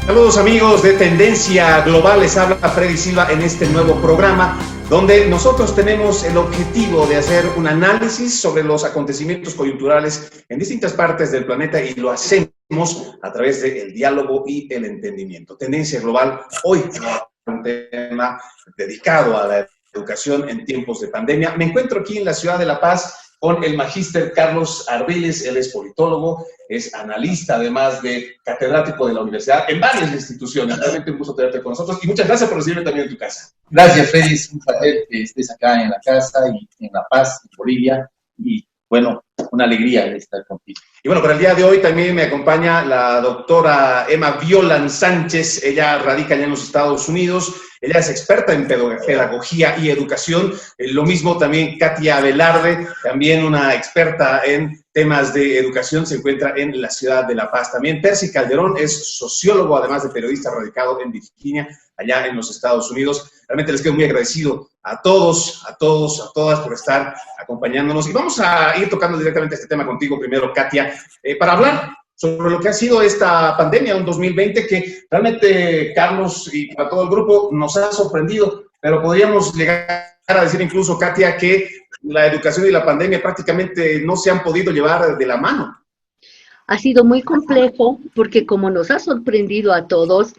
Saludos amigos de Tendencia Global, les habla Freddy Silva en este nuevo programa donde nosotros tenemos el objetivo de hacer un análisis sobre los acontecimientos coyunturales en distintas partes del planeta y lo hacemos a través del diálogo y el entendimiento. Tendencia Global, hoy un tema dedicado a la educación en tiempos de pandemia. Me encuentro aquí en la ciudad de La Paz con el magíster Carlos Ardiles. Él es politólogo, es analista, además de catedrático de la universidad en varias instituciones. Realmente un gusto tenerte con nosotros y muchas gracias por recibirme también en tu casa. Gracias, Freddy, es un placer que estés acá en la casa y en La Paz, en Bolivia, y bueno, una alegría de estar contigo. Y bueno, para el día de hoy también me acompaña la doctora Emma Violan Sánchez. Ella radica allá en los Estados Unidos. Ella es experta en pedagogía y educación. Lo mismo también Katia Velarde, también una experta en temas de educación, se encuentra en la ciudad de La Paz. También Percy Calderón es sociólogo, además de periodista, radicado en Virginia, allá en los Estados Unidos. Realmente les quedo muy agradecido a todos, a todas por estar acompañándonos. Y vamos a ir tocando directamente este tema contigo primero, Katia, para hablar sobre lo que ha sido esta pandemia, un 2020 que realmente, Carlos, y para todo el grupo, nos ha sorprendido, pero podríamos llegar a decir incluso, Katia, que la educación y la pandemia prácticamente no se han podido llevar de la mano. Ha sido muy complejo porque como nos ha sorprendido a todos,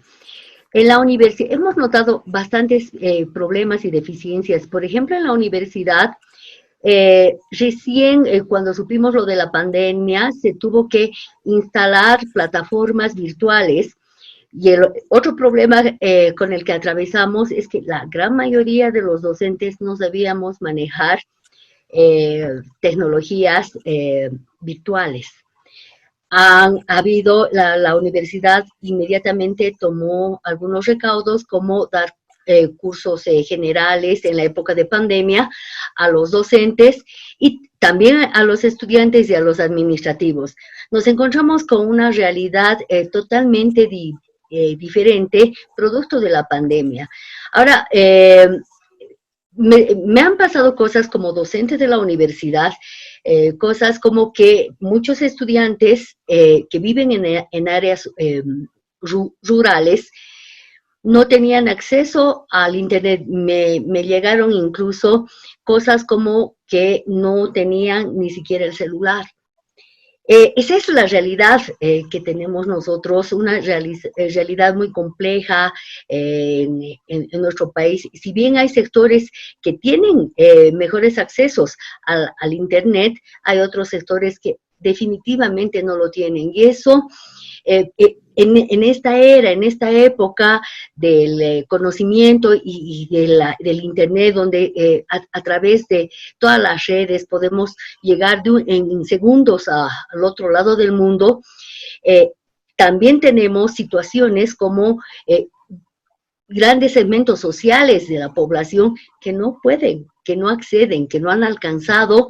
en la universidad hemos notado bastantes problemas y deficiencias. Por ejemplo, en la universidad, recién cuando supimos lo de la pandemia, se tuvo que instalar plataformas virtuales. Y el otro problema con el que atravesamos es que la gran mayoría de los docentes no sabíamos manejar tecnologías virtuales. La universidad inmediatamente tomó algunos recaudos, como dar cursos generales en la época de pandemia a los docentes y también a los estudiantes y a los administrativos. Nos encontramos con una realidad totalmente diferente, producto de la pandemia. Ahora, me han pasado cosas como docente de la universidad, cosas como que muchos estudiantes que viven en áreas rurales no tenían acceso al internet. Me llegaron incluso cosas como que no tenían ni siquiera el celular. Esa es la realidad que tenemos nosotros, una realidad muy compleja en nuestro país. Si bien hay sectores que tienen mejores accesos al Internet, hay otros sectores que definitivamente no lo tienen. Y eso, en esta era, en esta época del conocimiento y del Internet, donde a través de todas las redes podemos llegar en segundos al otro lado del mundo, también tenemos situaciones como grandes segmentos sociales de la población que no pueden, que no acceden, que no han alcanzado,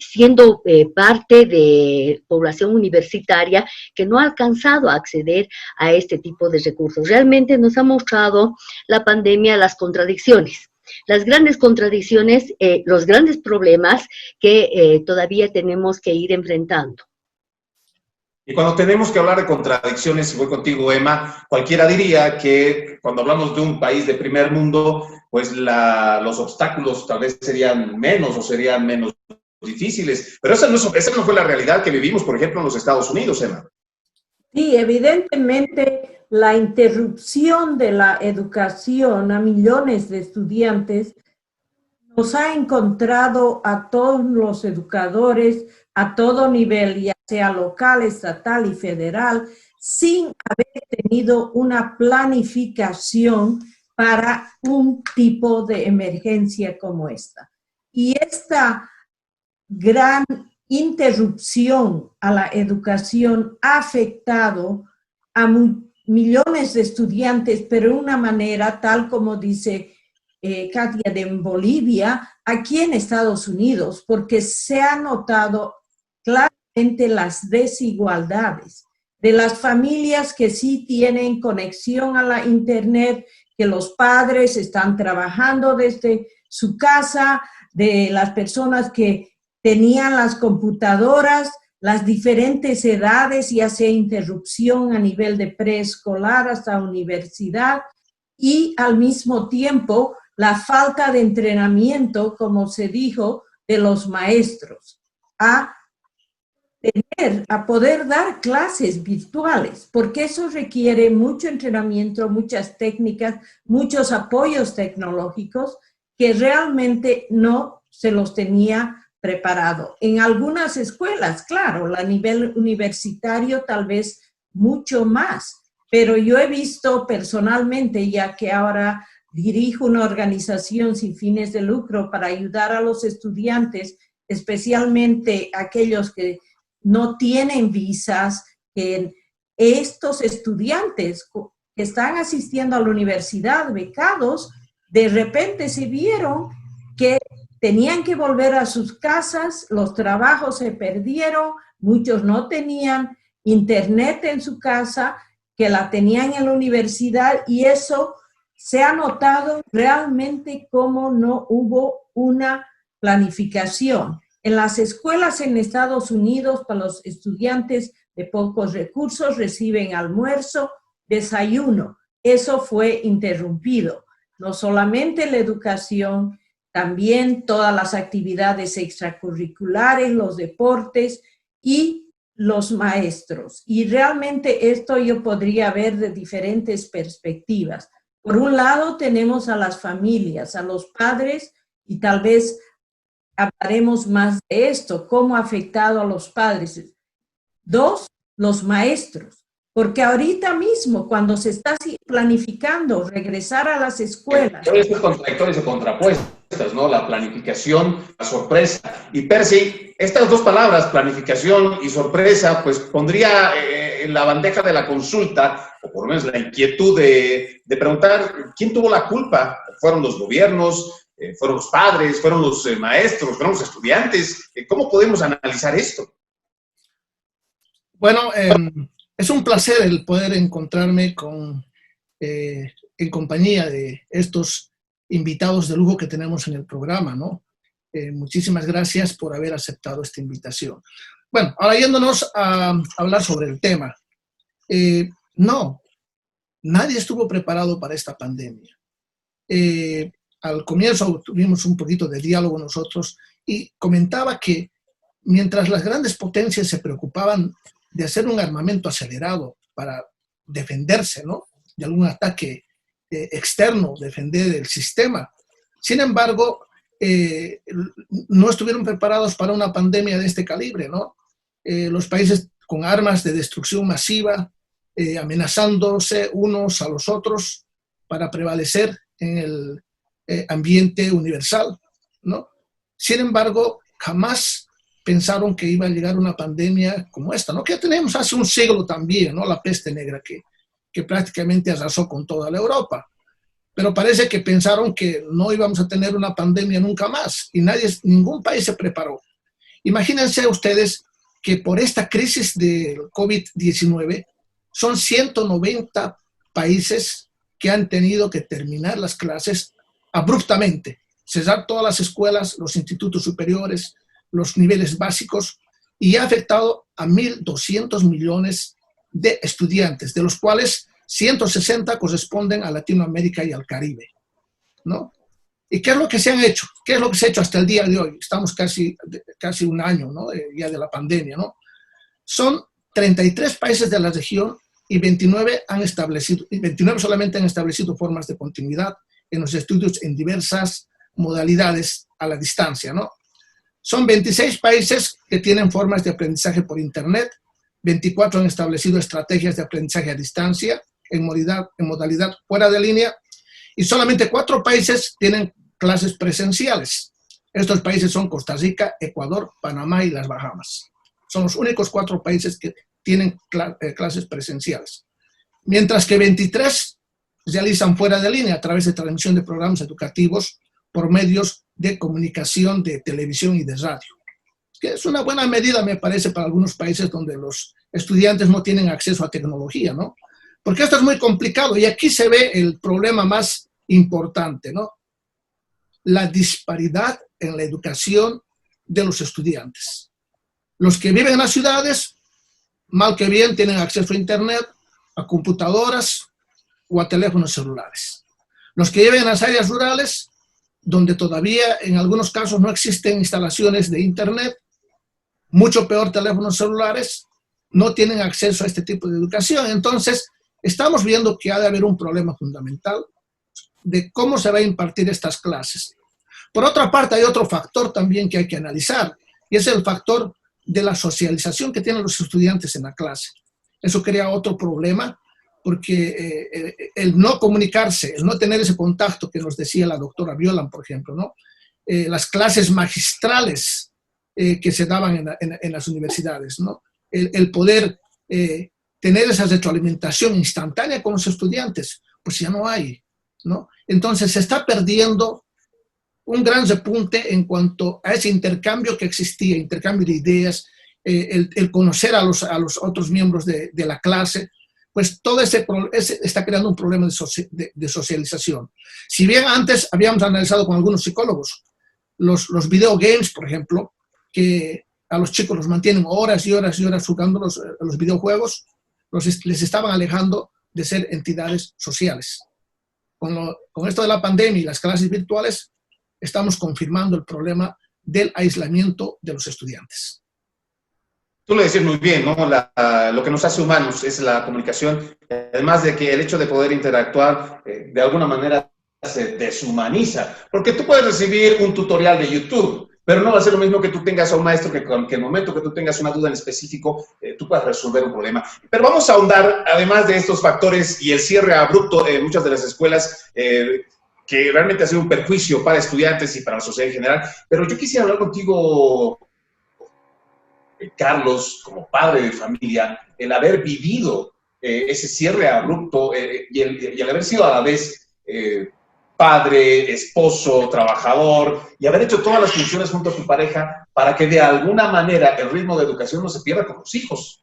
siendo parte de población universitaria, que no ha alcanzado a acceder a este tipo de recursos. Realmente nos ha mostrado la pandemia las contradicciones, las grandes contradicciones, los grandes problemas que todavía tenemos que ir enfrentando. Y cuando tenemos que hablar de contradicciones, y voy contigo, Emma, cualquiera diría que cuando hablamos de un país de primer mundo, pues los obstáculos tal vez serían menos o serían menos difíciles. Pero esa no fue la realidad que vivimos, por ejemplo, en los Estados Unidos, Emma. Sí, evidentemente la interrupción de la educación a millones de estudiantes nos ha encontrado a todos los educadores a todo nivel, ya sea local, estatal y federal, sin haber tenido una planificación para un tipo de emergencia como esta. Y esta gran interrupción a la educación ha afectado a millones de estudiantes, pero de una manera tal como dice Katia, de Bolivia, aquí en Estados Unidos, porque se ha notado claramente las desigualdades de las familias que sí tienen conexión a la internet, que los padres están trabajando desde su casa, de las personas que tenían las computadoras las diferentes edades, ya sea interrupción a nivel de preescolar hasta universidad, y al mismo tiempo la falta de entrenamiento, como se dijo, de los maestros a poder dar clases virtuales, porque eso requiere mucho entrenamiento, muchas técnicas, muchos apoyos tecnológicos que realmente no se los tenía preparado. En algunas escuelas, claro, a nivel universitario tal vez mucho más, pero yo he visto personalmente, ya que ahora dirijo una organización sin fines de lucro para ayudar a los estudiantes, especialmente aquellos que no tienen visas, que estos estudiantes que están asistiendo a la universidad, becados, de repente se vieron que tenían que volver a sus casas, los trabajos se perdieron, muchos no tenían internet en su casa, que la tenían en la universidad, y eso se ha notado realmente como no hubo una planificación. En las escuelas en Estados Unidos, para los estudiantes de pocos recursos, reciben almuerzo, desayuno. Eso fue interrumpido. No solamente la educación, también todas las actividades extracurriculares, los deportes y los maestros. Y realmente esto yo podría ver de diferentes perspectivas. Por un lado tenemos a las familias, a los padres, y tal vez hablaremos más de esto, cómo ha afectado a los padres. Dos, los maestros, porque ahorita mismo cuando se está planificando regresar a las escuelas. Estos contradictorios y contrapuestas, ¿no? La planificación, la sorpresa. Y Percy, estas dos palabras, planificación y sorpresa, pues pondría en la bandeja de la consulta, o por lo menos la inquietud de preguntar quién tuvo la culpa. ¿Fueron los gobiernos? ¿Fueron los padres? ¿Fueron los maestros? ¿Fueron los estudiantes? ¿Cómo podemos analizar esto? Bueno, es un placer el poder encontrarme en compañía de estos invitados de lujo que tenemos en el programa, ¿no? Muchísimas gracias por haber aceptado esta invitación. Bueno, ahora yéndonos a hablar sobre el tema. No, nadie estuvo preparado para esta pandemia. Al comienzo tuvimos un poquito de diálogo nosotros y comentaba que mientras las grandes potencias se preocupaban de hacer un armamento acelerado para defenderse, ¿no?, de algún ataque externo, defender el sistema. Sin embargo, no estuvieron preparados para una pandemia de este calibre, ¿no? Los países con armas de destrucción masiva, amenazándose unos a los otros para prevalecer en el ambiente universal, ¿no? Sin embargo, jamás pensaron que iba a llegar una pandemia como esta, ¿no? Que ya tenemos hace un siglo también, ¿no? La peste negra que prácticamente arrasó con toda la Europa. Pero parece que pensaron que no íbamos a tener una pandemia nunca más y ningún país se preparó. Imagínense ustedes que por esta crisis del COVID-19 son 190 países que han tenido que terminar las clases abruptamente, cerrar todas las escuelas, los institutos superiores, los niveles básicos, y ha afectado a 1.200 millones de estudiantes, de los cuales 160 corresponden a Latinoamérica y al Caribe, ¿no? ¿Y qué es lo que se han hecho? ¿Qué es lo que se ha hecho hasta el día de hoy? Estamos casi un año, ¿no?, ya de la pandemia, ¿no? Son 33 países de la región y 29 solamente han establecido formas de continuidad en los estudios en diversas modalidades a la distancia, ¿no? Son 26 países que tienen formas de aprendizaje por Internet, 24 han establecido estrategias de aprendizaje a distancia en modalidad fuera de línea, y solamente 4 países tienen clases presenciales. Estos países son Costa Rica, Ecuador, Panamá y las Bahamas. Son los únicos 4 países que tienen clases presenciales. Mientras que 23 realizan fuera de línea a través de transmisión de programas educativos por medios de comunicación de televisión y de radio. Que es una buena medida, me parece, para algunos países donde los estudiantes no tienen acceso a tecnología, ¿no? Porque esto es muy complicado y aquí se ve el problema más importante, ¿no? La disparidad en la educación de los estudiantes. Los que viven en las ciudades, mal que bien, tienen acceso a Internet, a computadoras o a teléfonos celulares. Los que viven en las áreas rurales, donde todavía en algunos casos no existen instalaciones de Internet, mucho peor teléfonos celulares, no tienen acceso a este tipo de educación. Entonces, estamos viendo que ha de haber un problema fundamental de cómo se va a impartir estas clases. Por otra parte, hay otro factor también que hay que analizar, y es el factor de la socialización que tienen los estudiantes en la clase. Eso crea otro problema, porque el no comunicarse, el no tener ese contacto que nos decía la doctora Violan, por ejemplo, ¿no? Las clases magistrales que se daban en las universidades, ¿no? El poder tener esa retroalimentación instantánea con los estudiantes, pues ya no hay, ¿no? Entonces se está perdiendo un gran repunte en cuanto a ese intercambio que existía, intercambio de ideas, el conocer a los otros miembros de la clase, pues todo ese está creando un problema de socialización. Si bien antes habíamos analizado con algunos psicólogos los video games, por ejemplo, que a los chicos los mantienen horas y horas y horas jugando los videojuegos, les estaban alejando de ser entidades sociales. Con esto de la pandemia y las clases virtuales, estamos confirmando el problema del aislamiento de los estudiantes. Tú lo decías muy bien, ¿no? Lo que nos hace humanos es la comunicación, además de que el hecho de poder interactuar de alguna manera se deshumaniza, porque tú puedes recibir un tutorial de YouTube, pero no va a ser lo mismo que tú tengas a un maestro que en el momento que tú tengas una duda en específico, tú puedas resolver un problema. Pero vamos a ahondar, además de estos factores y el cierre abrupto en muchas de las escuelas, que realmente ha sido un perjuicio para estudiantes y para la sociedad en general. Pero yo quisiera hablar contigo, Carlos, como padre de familia, el haber vivido ese cierre abrupto y el haber sido a la vez padre, esposo, trabajador, y haber hecho todas las funciones junto a tu pareja para que de alguna manera el ritmo de educación no se pierda con los hijos.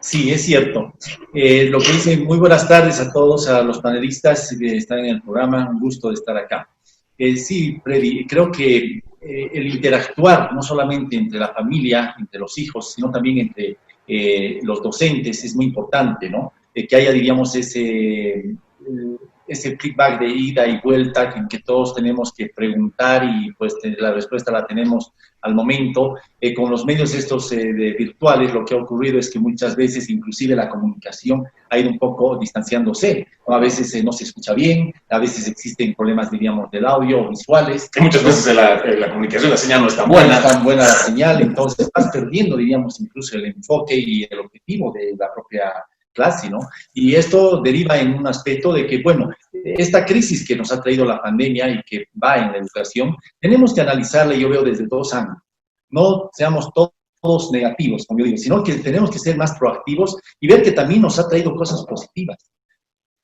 Sí, es cierto. Lo que dice, muy buenas tardes a todos, a los panelistas que están en el programa, un gusto de estar acá. Sí, Freddy, creo que el interactuar no solamente entre la familia, entre los hijos, sino también entre los docentes es muy importante, ¿no? Que haya, diríamos, ese feedback de ida y vuelta en que todos tenemos que preguntar y pues la respuesta la tenemos al momento. Con los medios estos virtuales lo que ha ocurrido es que muchas veces inclusive la comunicación ha ido un poco distanciándose, ¿no? A veces no se escucha bien, a veces existen problemas, diríamos, del audio o visuales. Y muchas veces la comunicación, la señal no es tan buena. No es tan buena la señal, entonces vas perdiendo, diríamos, incluso el enfoque y el objetivo de la propia clase, ¿no? Y esto deriva en un aspecto de que, bueno, esta crisis que nos ha traído la pandemia y que va en la educación, tenemos que analizarla, yo veo, desde 2 ángulos. No seamos todos negativos, como yo digo, sino que tenemos que ser más proactivos y ver que también nos ha traído cosas positivas.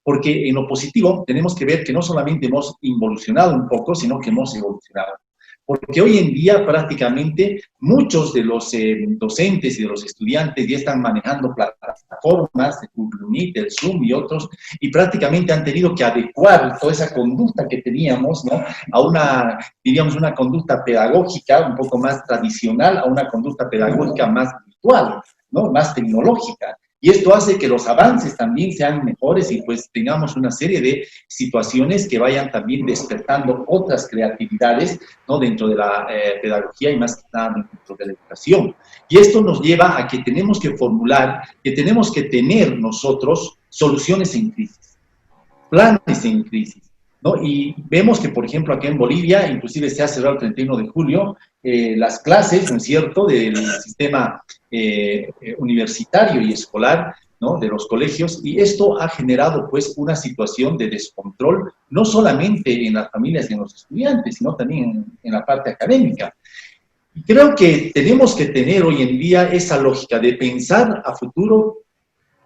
Porque en lo positivo tenemos que ver que no solamente hemos involucionado un poco, sino que hemos evolucionado. Porque hoy en día prácticamente muchos de los docentes y de los estudiantes ya están manejando plataformas, el Google Meet, el Zoom y otros, y prácticamente han tenido que adecuar toda esa conducta que teníamos, ¿no? A una, diríamos, una conducta pedagógica un poco más tradicional, a una conducta pedagógica más virtual, ¿no? Más tecnológica. Y esto hace que los avances también sean mejores y pues tengamos una serie de situaciones que vayan también despertando otras creatividades, ¿no? Dentro de la pedagogía y más que nada dentro de la educación. Y esto nos lleva a que tenemos que formular, que tenemos que tener nosotros soluciones en crisis, planes en crisis, ¿no? Y vemos que, por ejemplo, aquí en Bolivia, inclusive se ha cerrado el 31 de julio, las clases, ¿no es cierto?, del sistema universitario y escolar, ¿no?, de los colegios, y esto ha generado, pues, una situación de descontrol, no solamente en las familias y en los estudiantes, sino también en la parte académica. Y creo que tenemos que tener hoy en día esa lógica de pensar a futuro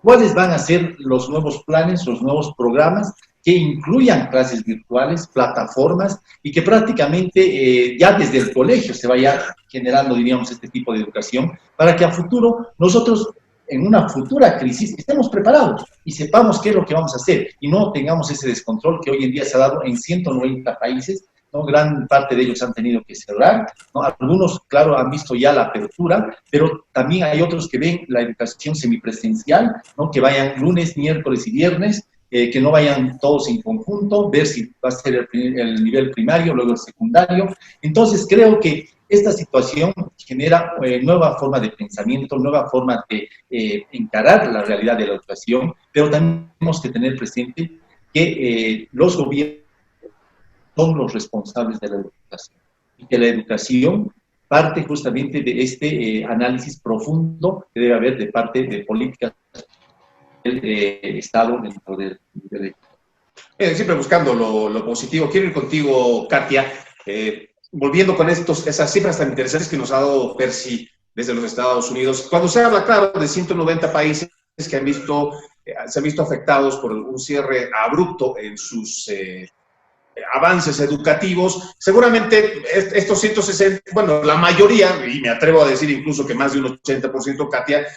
cuáles van a ser los nuevos planes, los nuevos programas que incluyan clases virtuales, plataformas, y que prácticamente ya desde el colegio se vaya generando, diríamos, este tipo de educación, para que a futuro nosotros, en una futura crisis, estemos preparados y sepamos qué es lo que vamos a hacer, y no tengamos ese descontrol que hoy en día se ha dado en 190 países ¿no? Gran parte de ellos han tenido que cerrar, ¿no? Algunos, claro, han visto ya la apertura, pero también hay otros que ven la educación semipresencial, ¿no? Que vayan lunes, miércoles y viernes, que no vayan todos en conjunto, ver si va a ser el nivel primario, luego el secundario. Entonces, creo que esta situación genera nueva forma de pensamiento, nueva forma de encarar la realidad de la educación, pero también tenemos que tener presente que los gobiernos son los responsables de la educación y que la educación parte justamente de este análisis profundo que debe haber de parte de políticas del Estado dentro del siempre buscando lo positivo. Quiero ir contigo, Katia, volviendo con esas cifras tan interesantes que nos ha dado Percy desde los Estados Unidos. Cuando se habla, claro, de 190 países que se han visto afectados por un cierre abrupto en sus avances educativos, seguramente estos 160, bueno, la mayoría, y me atrevo a decir incluso que más de un 80%, Katia,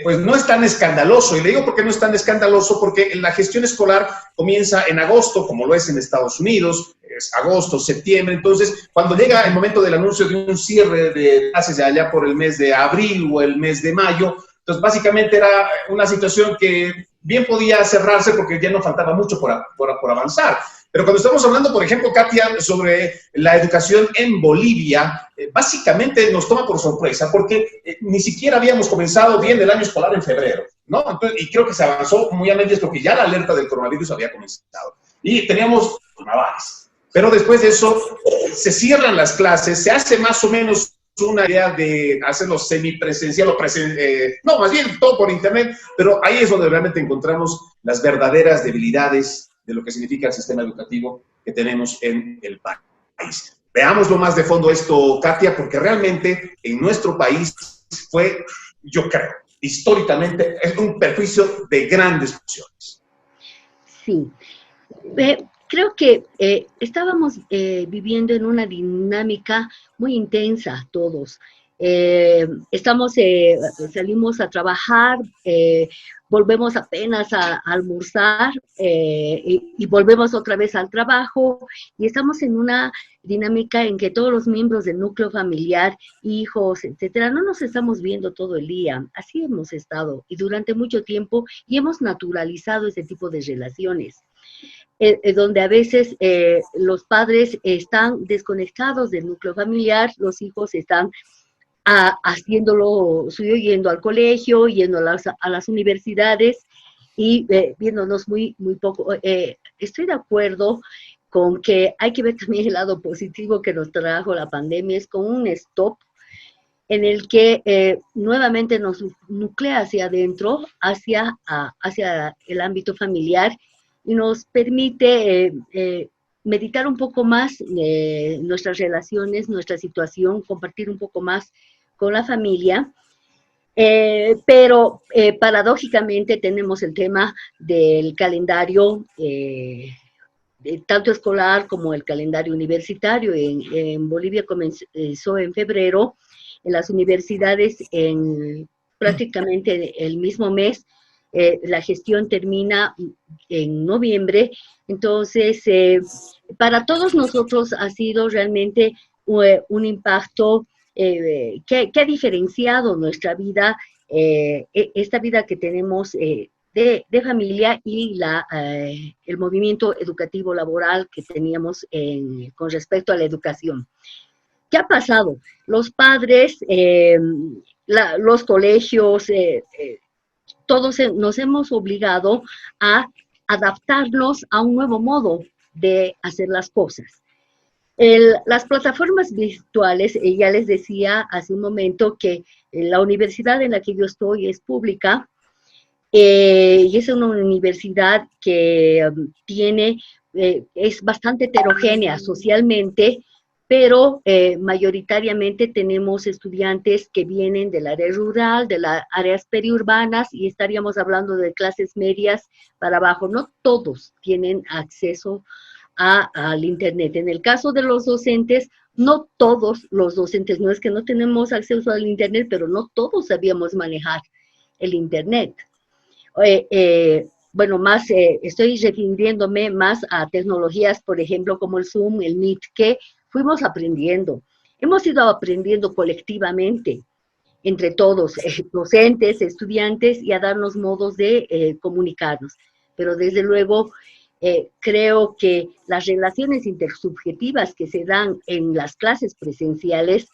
pues no es tan escandaloso. Y le digo porque no es tan escandaloso, porque la gestión escolar comienza en agosto, como lo es en Estados Unidos, es agosto, septiembre. Entonces, cuando llega el momento del anuncio de un cierre de clases de allá por el mes de abril o el mes de mayo, entonces básicamente era una situación que bien podía cerrarse porque ya no faltaba mucho por avanzar. Pero cuando estamos hablando, por ejemplo, Katia, sobre la educación en Bolivia, básicamente nos toma por sorpresa porque ni siquiera habíamos comenzado bien el año escolar en febrero, ¿no? Entonces, y creo que se avanzó muy a medias porque ya la alerta del coronavirus había comenzado. Y teníamos un avance. Pero después de eso, se cierran las clases, se hace más o menos una idea de hacerlo semipresencial o no, más bien todo por internet, pero ahí es donde realmente encontramos las verdaderas debilidades de lo que significa el sistema educativo que tenemos en el país. Veámoslo más de fondo esto, Katia, porque realmente en nuestro país fue, yo creo, históricamente, es un perjuicio de grandes funciones. Sí. Creo que estábamos viviendo en una dinámica muy intensa todos. Salimos a trabajar, volvemos apenas a almorzar y volvemos otra vez al trabajo, y estamos en una dinámica en que todos los miembros del núcleo familiar, hijos, etcétera, no nos estamos viendo todo el día. Así hemos estado y durante mucho tiempo, y hemos naturalizado ese tipo de relaciones. Donde a veces los padres están desconectados del núcleo familiar, los hijos están haciéndolo suyo, yendo al colegio, yendo a las universidades y viéndonos muy poco. Estoy de acuerdo con que hay que ver también el lado positivo que nos trajo la pandemia, es con un stop en el que nuevamente nos nuclea hacia adentro, hacia el ámbito familiar, y nos permite meditar un poco más nuestras relaciones, nuestra situación, compartir un poco más con la familia. Pero paradójicamente tenemos el tema del calendario, tanto escolar como el calendario universitario. En Bolivia comenzó en febrero, en las universidades prácticamente el mismo mes. La gestión termina en noviembre. Entonces, para todos nosotros ha sido realmente un impacto que ha diferenciado nuestra vida, esta vida que tenemos de familia, y el movimiento educativo laboral que teníamos con respecto a la educación. ¿Qué ha pasado? Los padres, los colegios, todos nos hemos obligado a adaptarnos a un nuevo modo de hacer las cosas. Las plataformas virtuales, ya les decía hace un momento que la universidad en la que yo estoy es pública, y es una universidad que es bastante heterogénea socialmente, pero mayoritariamente tenemos estudiantes que vienen del área rural, de las áreas periurbanas, y estaríamos hablando de clases medias para abajo. No todos tienen acceso al Internet. En el caso de los docentes, no todos los docentes, no es que no tenemos acceso al Internet, pero no todos sabíamos manejar el Internet. bueno, más, estoy refiriéndome más a tecnologías, por ejemplo, como el Zoom, el Meet, que fuimos aprendiendo. Hemos ido aprendiendo colectivamente, entre todos, docentes, estudiantes, y a darnos modos de comunicarnos. Pero desde luego, creo que las relaciones intersubjetivas que se dan en las clases presenciales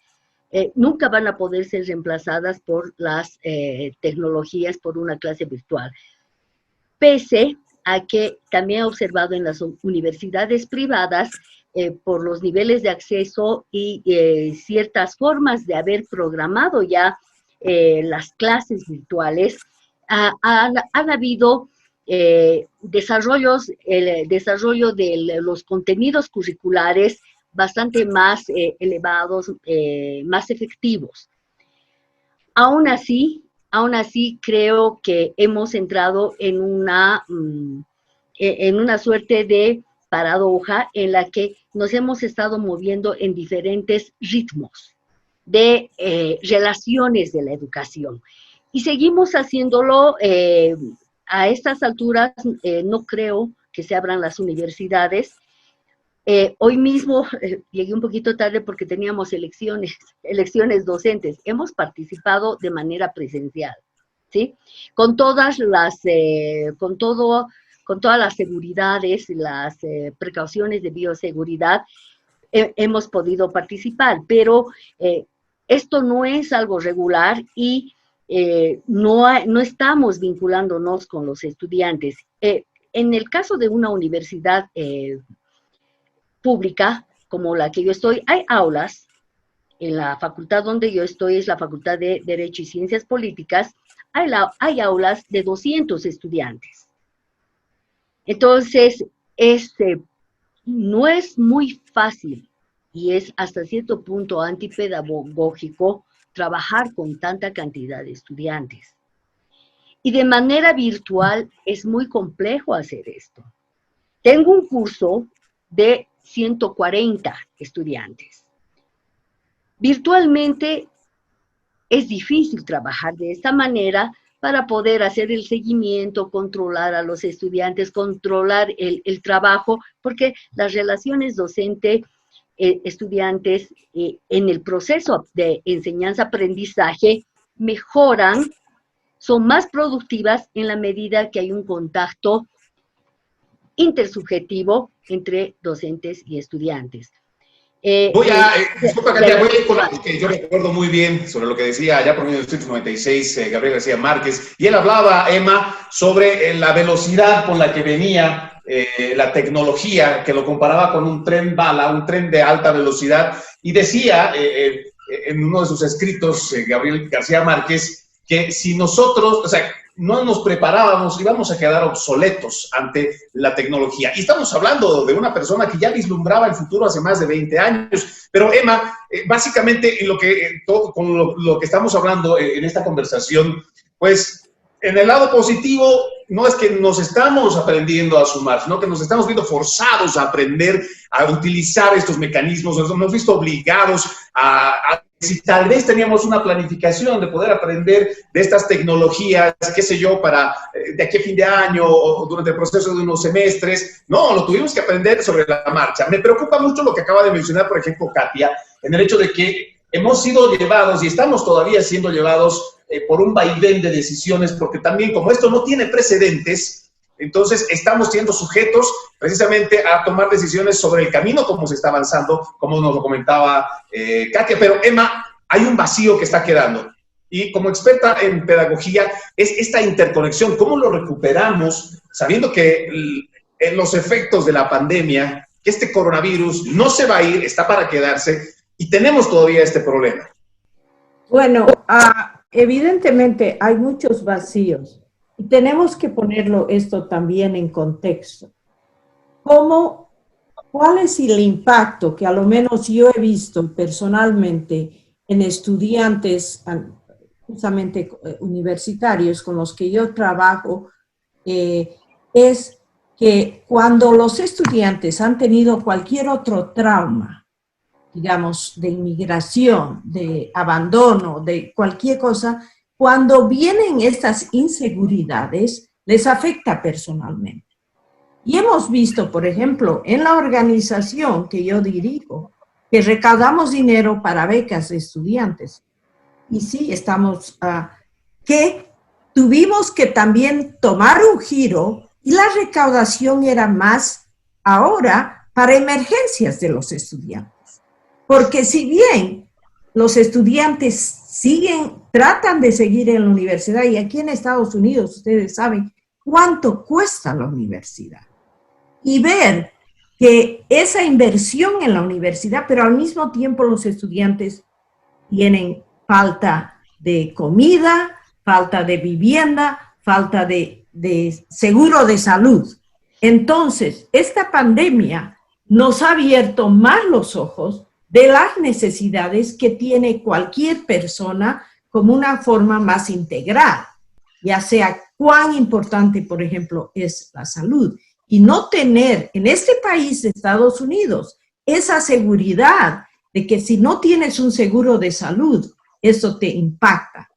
nunca van a poder ser reemplazadas por las tecnologías, por una clase virtual. Pese a que también he observado en las universidades privadas, por los niveles de acceso y ciertas formas de haber programado ya las clases virtuales, han habido desarrollos, el desarrollo de los contenidos curriculares bastante más elevados, más efectivos. Aún así, creo que hemos entrado en una suerte de paradoja en la que nos hemos estado moviendo en diferentes ritmos de relaciones de la educación. Y seguimos haciéndolo a estas alturas. No creo que se abran las universidades. Hoy mismo llegué un poquito tarde porque teníamos elecciones docentes. Hemos participado de manera presencial, ¿sí? Con todas las seguridades, las precauciones de bioseguridad, hemos podido participar, pero esto no es algo regular y no estamos vinculándonos con los estudiantes. En el caso de una universidad pública, como la que yo estoy, hay aulas. En la facultad donde yo estoy, es la Facultad de Derecho y Ciencias Políticas, hay aulas de 200 estudiantes. Entonces, no es muy fácil y es hasta cierto punto antipedagógico trabajar con tanta cantidad de estudiantes. Y de manera virtual es muy complejo hacer esto. Tengo un curso de 140 estudiantes. Virtualmente es difícil trabajar de esta manera para poder hacer el seguimiento, controlar a los estudiantes, controlar el trabajo, porque las relaciones docente-estudiantes en el proceso de enseñanza-aprendizaje mejoran, son más productivas en la medida que hay un contacto intersubjetivo entre docentes y estudiantes. Disculpa, Katia, voy a ir con algo que yo recuerdo muy bien sobre lo que decía allá por 1996 Gabriel García Márquez, y él hablaba, Emma, sobre la velocidad con la que venía la tecnología, que lo comparaba con un tren bala, un tren de alta velocidad, y decía en uno de sus escritos, Gabriel García Márquez, que si nosotros, o sea, no nos preparábamos, íbamos a quedar obsoletos ante la tecnología. Y estamos hablando de una persona que ya vislumbraba el futuro hace más de 20 años. Pero, Emma, básicamente con lo que estamos hablando en esta conversación, pues, en el lado positivo, no es que nos estamos aprendiendo a sumar, sino que nos estamos viendo forzados a aprender a utilizar estos mecanismos, nos hemos visto obligados si tal vez teníamos una planificación de poder aprender de estas tecnologías, qué sé yo, para de aquí a fin de año o durante el proceso de unos semestres, no, lo tuvimos que aprender sobre la marcha. Me preocupa mucho lo que acaba de mencionar, por ejemplo, Katia, en el hecho de que hemos sido llevados y estamos todavía siendo llevados por un vaivén de decisiones, porque también como esto no tiene precedentes, entonces estamos siendo sujetos precisamente a tomar decisiones sobre el camino como se está avanzando, como nos lo comentaba Katia. Pero, Emma, hay un vacío que está quedando. Y como experta en pedagogía, es esta interconexión. ¿Cómo lo recuperamos sabiendo que en los efectos de la pandemia, que este coronavirus no se va a ir, está para quedarse, y tenemos todavía este problema? Bueno, evidentemente hay muchos vacíos. Y tenemos que ponerlo esto también en contexto. ¿Cuál es el impacto que a lo menos yo he visto personalmente en estudiantes justamente universitarios con los que yo trabajo? Es que cuando los estudiantes han tenido cualquier otro trauma, digamos, de inmigración, de abandono, de cualquier cosa, cuando vienen estas inseguridades, les afecta personalmente. Y hemos visto, por ejemplo, en la organización que yo dirijo, que recaudamos dinero para becas de estudiantes. Y sí, que tuvimos que también tomar un giro y la recaudación era más ahora para emergencias de los estudiantes. Porque si bien los estudiantes tratan de seguir en la universidad, y aquí en Estados Unidos ustedes saben cuánto cuesta la universidad. Y ver que esa inversión en la universidad, pero al mismo tiempo los estudiantes tienen falta de comida, falta de vivienda, falta de seguro de salud. Entonces, esta pandemia nos ha abierto más los ojos de las necesidades que tiene cualquier persona como una forma más integral, ya sea cuán importante, por ejemplo, es la salud. Y no tener en este país de Estados Unidos esa seguridad de que si no tienes un seguro de salud, eso te impacta.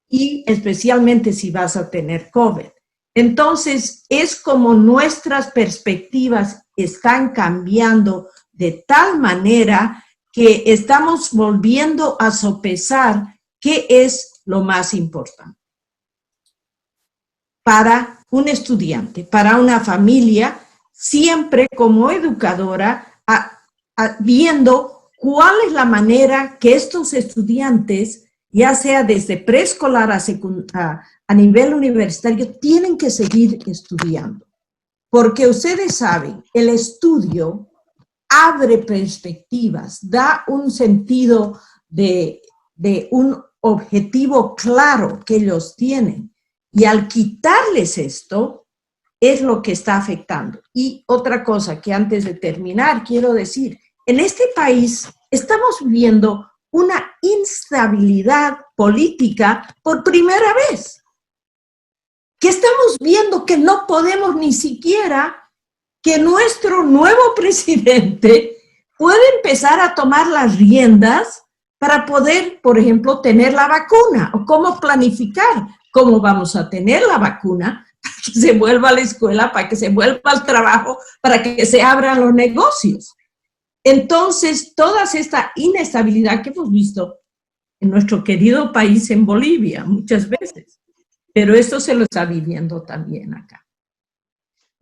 Y especialmente si vas a tener COVID. Entonces, es como nuestras perspectivas están cambiando de tal manera que estamos volviendo a sopesar qué es lo más importante para un estudiante, para una familia, siempre como educadora, viendo cuál es la manera que estos estudiantes, ya sea desde preescolar a nivel universitario, tienen que seguir estudiando. Porque ustedes saben, el estudio abre perspectivas, da un sentido de un objetivo claro que ellos tienen. Y al quitarles esto, es lo que está afectando. Y otra cosa que antes de terminar quiero decir, en este país estamos viviendo una instabilidad política por primera vez. Que estamos viendo que no podemos ni siquiera que nuestro nuevo presidente puede empezar a tomar las riendas para poder, por ejemplo, tener la vacuna o cómo planificar cómo vamos a tener la vacuna para que se vuelva a la escuela, para que se vuelva al trabajo, para que se abran los negocios. Entonces, toda esta inestabilidad que hemos visto en nuestro querido país, en Bolivia, muchas veces, pero esto se lo está viviendo también acá.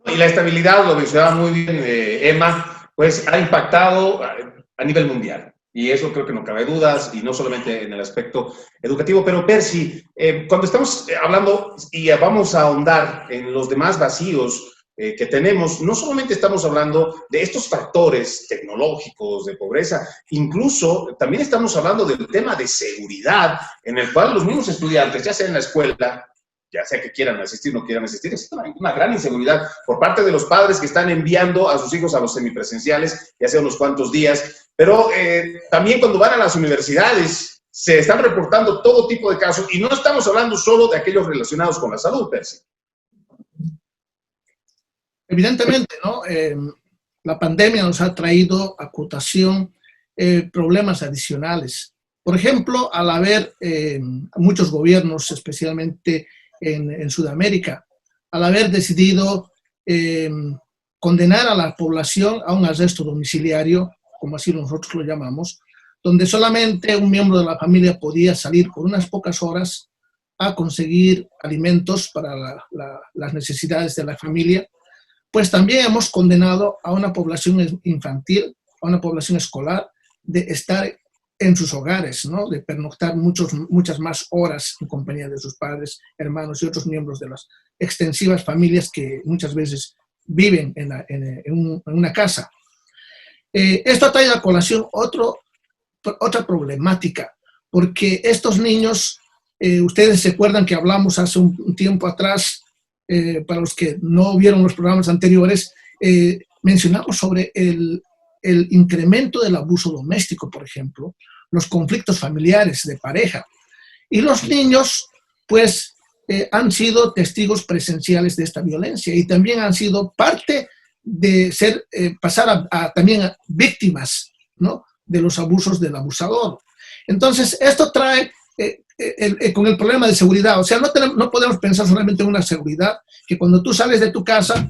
Y la estabilidad, lo mencionaba muy bien Emma, pues ha impactado a nivel mundial. Y eso creo que no cabe dudas, y no solamente en el aspecto educativo. Pero Percy, cuando estamos hablando y vamos a ahondar en los demás vacíos que tenemos, no solamente estamos hablando de estos factores tecnológicos, de pobreza, incluso también estamos hablando del tema de seguridad, en el cual los mismos estudiantes, ya sea en la escuela, ya sea que quieran asistir o no quieran asistir, existe una gran inseguridad por parte de los padres que están enviando a sus hijos a los semipresenciales, ya sea unos cuantos días, pero también cuando van a las universidades se están reportando todo tipo de casos, y no estamos hablando solo de aquellos relacionados con la salud, Percy. Evidentemente, ¿no? La pandemia nos ha traído a colación problemas adicionales. Por ejemplo, al haber muchos gobiernos, especialmente en Sudamérica, al haber decidido condenar a la población a un arresto domiciliario, como así nosotros lo llamamos, donde solamente un miembro de la familia podía salir por unas pocas horas a conseguir alimentos para las necesidades de la familia, pues también hemos condenado a una población infantil, a una población escolar, de estar en sus hogares, ¿no? De pernoctar muchas más horas en compañía de sus padres, hermanos y otros miembros de las extensivas familias que muchas veces viven en una casa. Esto ha traído a colación otra problemática, porque estos niños, ustedes se acuerdan que hablamos hace un tiempo atrás, para los que no vieron los programas anteriores, mencionamos sobre el incremento del abuso doméstico, por ejemplo, los conflictos familiares de pareja. Y los niños, pues, han sido testigos presenciales de esta violencia y también han sido parte de pasar también a víctimas, ¿no?, de los abusos del abusador. Entonces, esto trae con el problema de seguridad. O sea, no podemos pensar solamente en una seguridad, que cuando tú sales de tu casa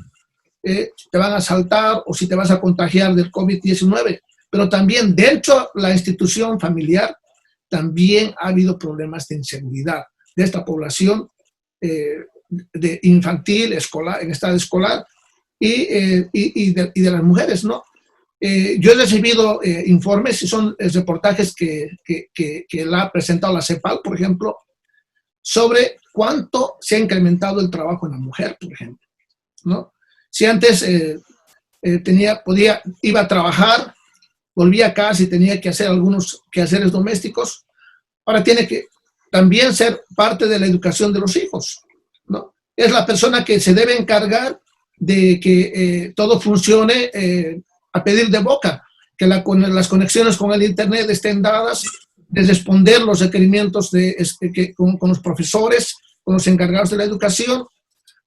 te van a asaltar o si te vas a contagiar del COVID-19, pero también dentro de la institución familiar también ha habido problemas de inseguridad de esta población de infantil, escolar, en estado escolar y de las mujeres, ¿no? Yo he recibido informes y son reportajes que la ha presentado la CEPAL, por ejemplo, sobre cuánto se ha incrementado el trabajo en la mujer, por ejemplo, ¿no? Si antes iba a trabajar, volvía a casa y tenía que hacer algunos quehaceres domésticos, ahora tiene que también ser parte de la educación de los hijos, ¿no? Es la persona que se debe encargar de que todo funcione a pedir de boca, que las conexiones con el Internet estén dadas, de responder los requerimientos con los profesores, con los encargados de la educación.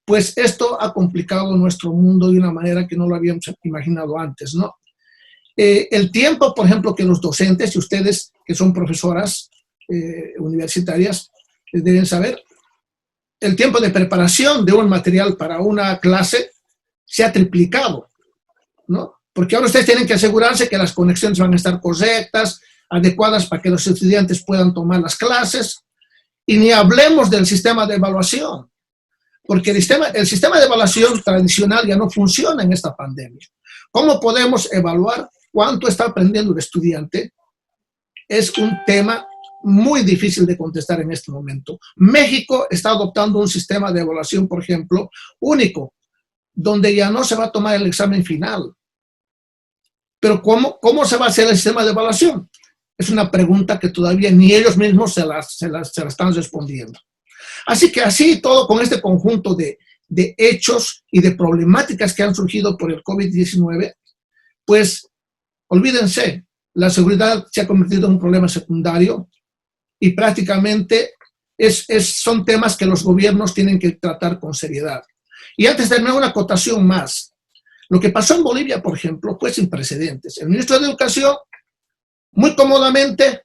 Pues esto ha complicado nuestro mundo de una manera que no lo habíamos imaginado antes, ¿no? El tiempo, por ejemplo, que los docentes y ustedes que son profesoras universitarias deben saber, el tiempo de preparación de un material para una clase se ha triplicado, ¿no? Porque ahora ustedes tienen que asegurarse que las conexiones van a estar correctas, adecuadas para que los estudiantes puedan tomar las clases, y ni hablemos del sistema de evaluación, porque el sistema de evaluación tradicional ya no funciona en esta pandemia. ¿Cómo podemos evaluar cuánto está aprendiendo el estudiante? Es un tema muy difícil de contestar en este momento. México está adoptando un sistema de evaluación, por ejemplo, único, donde ya no se va a tomar el examen final. Pero ¿cómo se va a hacer el sistema de evaluación? Es una pregunta que todavía ni ellos mismos se la están respondiendo. Así que así todo, con este conjunto de hechos y de problemáticas que han surgido por el COVID-19, pues olvídense, la seguridad se ha convertido en un problema secundario y prácticamente son temas que los gobiernos tienen que tratar con seriedad. Y antes de terminar, una acotación más. Lo que pasó en Bolivia, por ejemplo, fue sin precedentes. El ministro de Educación, muy cómodamente,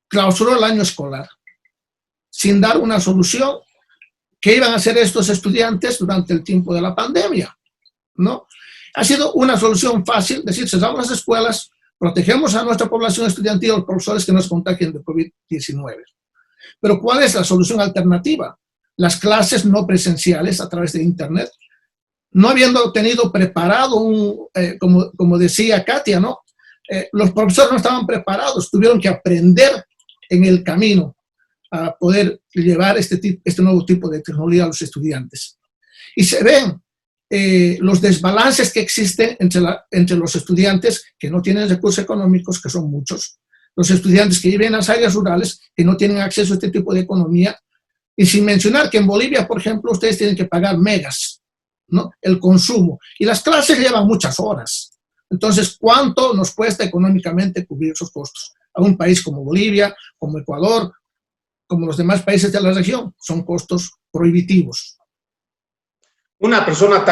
clausuró el año escolar, sin dar una solución que iban a hacer estos estudiantes durante el tiempo de la pandemia, ¿no? Ha sido una solución fácil, decir, cerramos las escuelas, protegemos a nuestra población estudiantil, a los profesores que nos contagien de COVID-19. Pero ¿cuál es la solución alternativa? Las clases no presenciales a través de Internet. No habiendo tenido preparado como decía Katia, ¿no? Los profesores no estaban preparados, tuvieron que aprender en el camino a poder llevar este nuevo tipo de tecnología a los estudiantes. Y se ven los desbalances que existen entre los estudiantes que no tienen recursos económicos, que son muchos, los estudiantes que viven en las áreas rurales, que no tienen acceso a este tipo de economía, y sin mencionar que en Bolivia, por ejemplo, ustedes tienen que pagar megas, ¿no? El consumo. Y las clases llevan muchas horas. Entonces, ¿cuánto nos cuesta económicamente cubrir esos costos? A un país como Bolivia, como Ecuador, como los demás países de la región, son costos prohibitivos. Una persona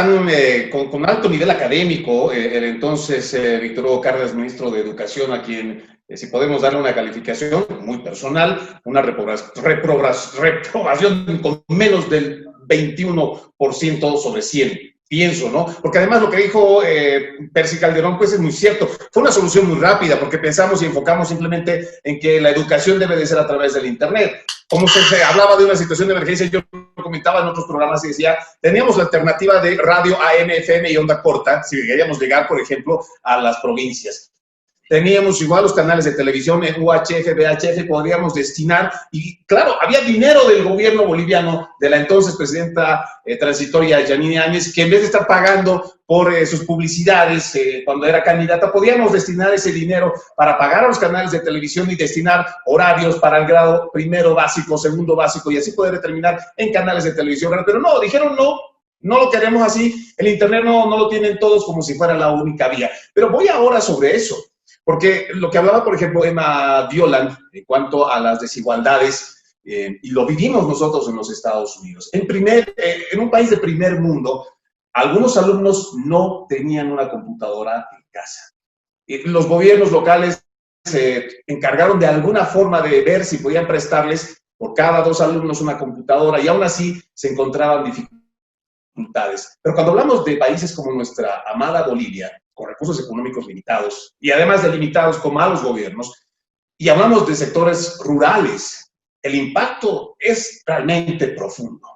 con alto nivel académico, el entonces Víctor Hugo Cárdenas, ministro de Educación, a quien, si podemos darle una calificación muy personal, una reprobación con menos del 21% sobre 100, pienso, ¿no? Porque además lo que dijo Percy Calderón, pues es muy cierto. Fue una solución muy rápida, porque pensamos y enfocamos simplemente en que la educación debe de ser a través del Internet. Como se hablaba de una situación de emergencia, yo comentaba en otros programas y decía, teníamos la alternativa de radio AM, FM y onda corta, si queríamos llegar, por ejemplo, a las provincias. Teníamos igual los canales de televisión en UHF, VHF, podríamos destinar, y claro, había dinero del gobierno boliviano, de la entonces presidenta transitoria Yanine Áñez, que en vez de estar pagando por sus publicidades cuando era candidata, podíamos destinar ese dinero para pagar a los canales de televisión y destinar horarios para el grado primero básico, segundo básico, y así poder determinar en canales de televisión. Pero no, dijeron no lo queremos así, el Internet no lo tienen todos como si fuera la única vía. Pero voy ahora sobre eso. Porque lo que hablaba, por ejemplo, Emma Violand en cuanto a las desigualdades, y lo vivimos nosotros en los Estados Unidos. En un país de primer mundo, algunos alumnos no tenían una computadora en casa. Los gobiernos locales se encargaron de alguna forma de ver si podían prestarles por cada 2 alumnos una computadora, y aún así se encontraban dificultades. Pero cuando hablamos de países como nuestra amada Bolivia, con recursos económicos limitados, y además de limitados con malos gobiernos, y hablamos de sectores rurales, el impacto es realmente profundo.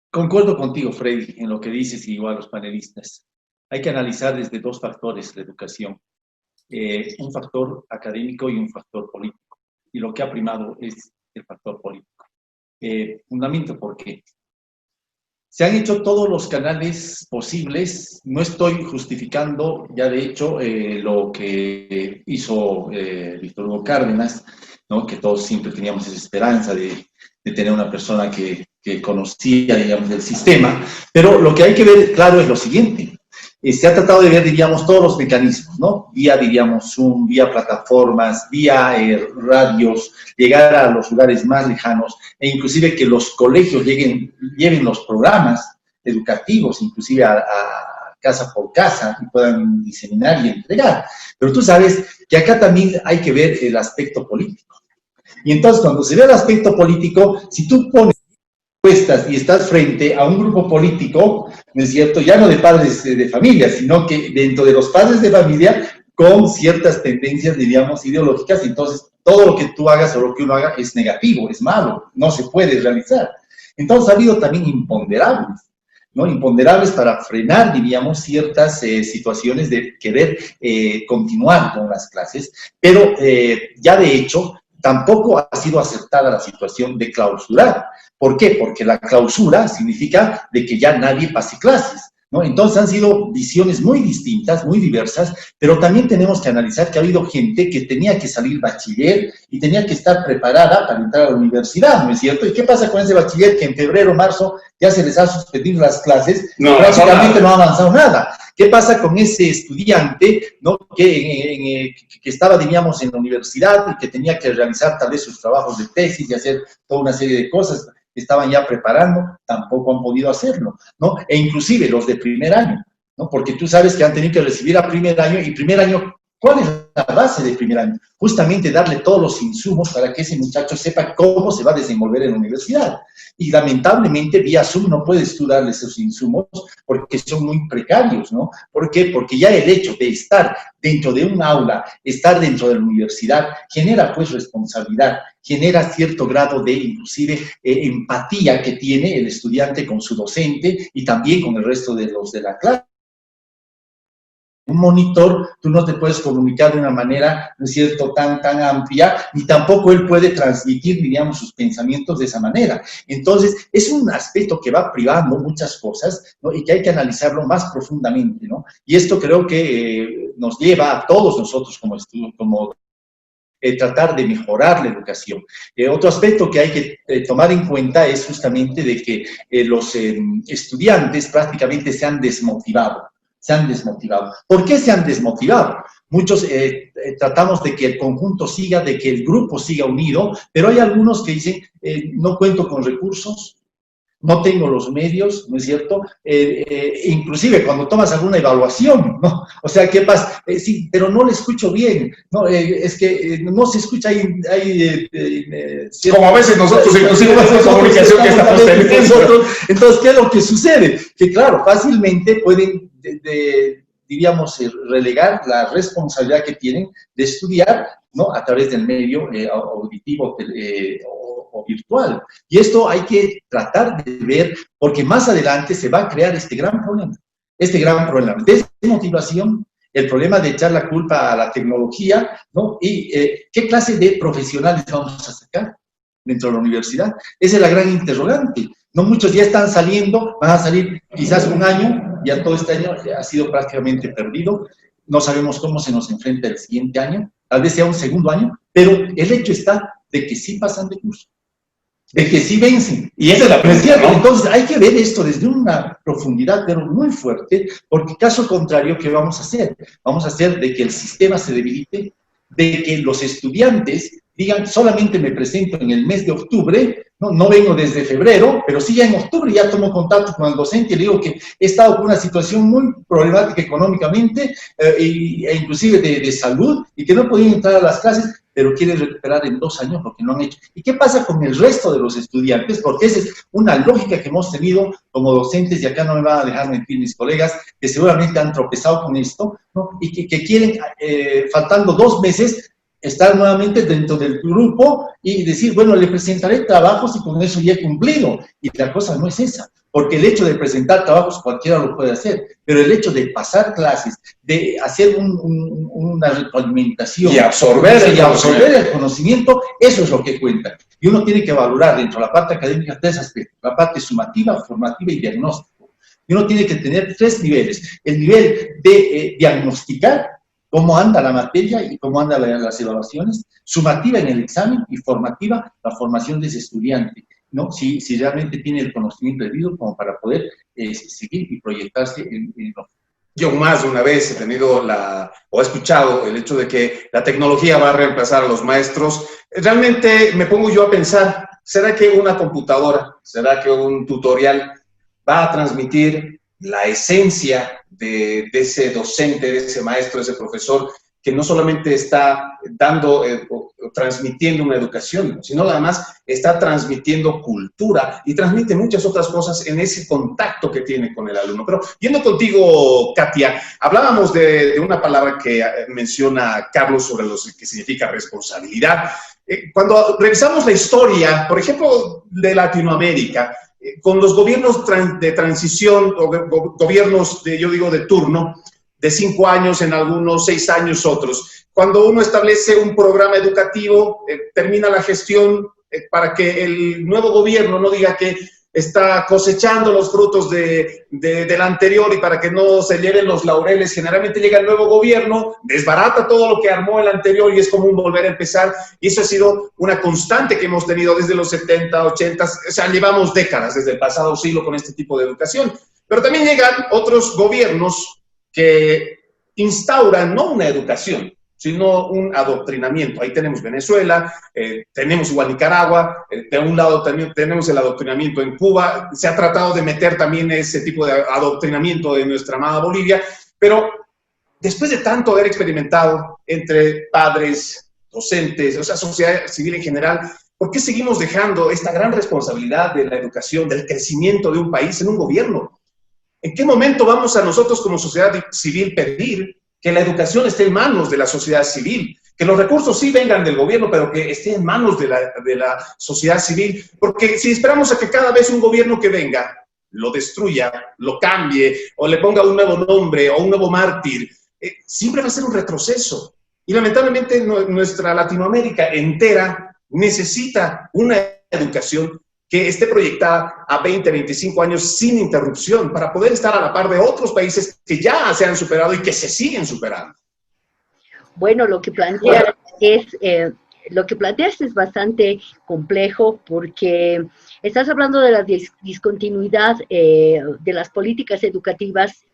Concuerdo contigo, Freddy, en lo que dices y igual los panelistas. Hay que analizar desde 2 factores la educación. Un factor académico y un factor político. Y lo que ha primado es el factor político. Fundamento, ¿por qué? Se han hecho todos los canales posibles. No estoy justificando, ya de hecho, lo que hizo Víctor Hugo Cárdenas, ¿no? Que todos siempre teníamos esa esperanza de tener una persona que conocía, digamos, el sistema. Pero lo que hay que ver claro es lo siguiente. Se ha tratado de ver, diríamos, todos los mecanismos, ¿no? Vía, diríamos, Zoom, vía plataformas, vía radios, llegar a los lugares más lejanos, e inclusive que los colegios lleven los programas educativos, inclusive a casa por casa, y puedan diseminar y entregar. Pero tú sabes que acá también hay que ver el aspecto político. Y entonces, cuando se ve el aspecto político, si tú pones y estás frente a un grupo político, ¿no es cierto?, ya no de padres de familia, sino que dentro de los padres de familia con ciertas tendencias, diríamos, ideológicas, entonces todo lo que tú hagas o lo que uno haga es negativo, es malo, no se puede realizar. Entonces ha habido también imponderables, ¿no? Imponderables para frenar, diríamos, ciertas situaciones de querer continuar con las clases, pero ya de hecho tampoco ha sido aceptada la situación de clausurar. ¿Por qué? Porque la clausura significa de que ya nadie pase clases, ¿no? Entonces han sido visiones muy distintas, muy diversas, pero también tenemos que analizar que ha habido gente que tenía que salir bachiller y tenía que estar preparada para entrar a la universidad, ¿no es cierto? ¿Y qué pasa con ese bachiller que en febrero, marzo ya se les ha suspendido las clases? No, prácticamente no ha avanzado nada. ¿Qué pasa con ese estudiante, ¿no?, que estaba, diríamos, en la universidad y que tenía que realizar tal vez sus trabajos de tesis y hacer toda una serie de cosas que estaban ya preparando? Tampoco han podido hacerlo, ¿no? E inclusive los de primer año, ¿no? Porque tú sabes que han tenido que recibir a primer año, y primer año, ¿cuál es la base de primer año? Justamente darle todos los insumos para que ese muchacho sepa cómo se va a desenvolver en la universidad. Y lamentablemente vía Zoom no puedes tú darle esos insumos porque son muy precarios, ¿no? ¿Por qué? Porque ya el hecho de estar dentro de un aula, estar dentro de la universidad, genera pues responsabilidad, genera cierto grado de inclusive empatía que tiene el estudiante con su docente y también con el resto de los de la clase. Un monitor, tú no te puedes comunicar de una manera, ¿no es cierto?, tan amplia, ni tampoco él puede transmitir, diríamos, sus pensamientos de esa manera. Entonces, es un aspecto que va privando muchas cosas, ¿no?, y que hay que analizarlo más profundamente, ¿no? Y esto creo que nos lleva a todos nosotros como tratar de mejorar la educación. Otro aspecto que hay que tomar en cuenta es justamente de que los estudiantes prácticamente se han desmotivado. ¿Por qué se han desmotivado? Muchos tratamos de que el conjunto siga, de que el grupo siga unido, pero hay algunos que dicen, no cuento con recursos, no tengo los medios, ¿no es cierto? Inclusive cuando tomas alguna evaluación, ¿no? O sea, ¿qué pasa? Sí, pero no le escucho bien, ¿no? Es que no se escucha como a veces nosotros, inclusive nuestra comunicación que está nosotros. Entonces, ¿qué es lo que sucede? Que claro, fácilmente pueden, diríamos, relegar la responsabilidad que tienen de estudiar, ¿no?, a través del medio auditivo o virtual. Y esto hay que tratar de ver, porque más adelante se va a crear este gran problema de desmotivación, el problema de echar la culpa a la tecnología, ¿no? Y ¿qué clase de profesionales vamos a sacar dentro de la universidad? Esa es la gran interrogante. No muchos ya están saliendo, van a salir quizás un año, ya todo este año ha sido prácticamente perdido, no sabemos cómo se nos enfrenta el siguiente año, tal vez sea un segundo año, pero el hecho está de que sí pasan de curso, de que sí vencen. Y esa es la presión, ¿no? Entonces hay que ver esto desde una profundidad, pero muy fuerte, porque caso contrario, ¿qué vamos a hacer? Vamos a hacer de que el sistema se debilite, de que los estudiantes digan, solamente me presento en el mes de octubre, no vengo desde febrero, pero sí ya en octubre ya tomo contacto con el docente y le digo que he estado con una situación muy problemática económicamente e inclusive de salud, y que no he podido entrar a las clases, pero quieren recuperar en 2 años lo que no han hecho. ¿Y qué pasa con el resto de los estudiantes? Porque esa es una lógica que hemos tenido como docentes, y acá no me van a dejar mentir mis colegas, que seguramente han tropezado con esto, ¿no? Y que quieren, faltando 2 meses, estar nuevamente dentro del grupo y decir, bueno, le presentaré trabajos y con eso ya he cumplido. Y la cosa no es esa, porque el hecho de presentar trabajos cualquiera lo puede hacer, pero el hecho de pasar clases, de hacer una retroalimentación y absorber el conocimiento, eso es lo que cuenta. Y uno tiene que valorar dentro de la parte académica 3 aspectos: la parte sumativa, formativa y diagnóstico. Y uno tiene que tener 3 niveles: el nivel de diagnosticar cómo anda la materia y cómo andan las evaluaciones, sumativa en el examen y formativa la formación de ese estudiante, ¿no? Si realmente tiene el conocimiento debido como para poder seguir y proyectarse en lo. Yo más de una vez he tenido he escuchado el hecho de que la tecnología va a reemplazar a los maestros. Realmente me pongo yo a pensar, ¿será que una computadora, será que un tutorial va a transmitir la esencia de ese docente, de ese maestro, de ese profesor, que no solamente está dando o transmitiendo una educación, sino además está transmitiendo cultura y transmite muchas otras cosas en ese contacto que tiene con el alumno? Pero yendo contigo, Katia, hablábamos de una palabra que menciona Carlos sobre lo que significa responsabilidad. Cuando revisamos la historia, por ejemplo, de Latinoamérica, con los gobiernos de transición o gobiernos, yo digo, de turno, de 5 años en algunos, 6 años otros. Cuando uno establece un programa educativo, termina la gestión para que el nuevo gobierno no diga que está cosechando los frutos del anterior, y para que no se lleven los laureles, generalmente llega el nuevo gobierno, desbarata todo lo que armó el anterior y es como un volver a empezar. Y eso ha sido una constante que hemos tenido desde los 70, 80, o sea, llevamos décadas desde el pasado siglo con este tipo de educación. Pero también llegan otros gobiernos que instauran no una educación, sino un adoctrinamiento. Ahí tenemos Venezuela, tenemos igual Nicaragua, de un lado también tenemos el adoctrinamiento en Cuba. Se ha tratado de meter también ese tipo de adoctrinamiento en nuestra amada Bolivia, pero después de tanto haber experimentado entre padres, docentes, o sea, sociedad civil en general, ¿por qué seguimos dejando esta gran responsabilidad de la educación, del crecimiento de un país en un gobierno? ¿En qué momento vamos a nosotros como sociedad civil pedir que la educación esté en manos de la sociedad civil? Que los recursos sí vengan del gobierno, pero que esté en manos de la sociedad civil. Porque si esperamos a que cada vez un gobierno que venga lo destruya, lo cambie, o le ponga un nuevo nombre o un nuevo mártir, siempre va a ser un retroceso. Y lamentablemente nuestra Latinoamérica entera necesita una educación que esté proyectada a 20, 25 años sin interrupción, para poder estar a la par de otros países que ya se han superado y que se siguen superando. Bueno, lo que planteas es bastante complejo, porque estás hablando de la discontinuidad de las políticas educativas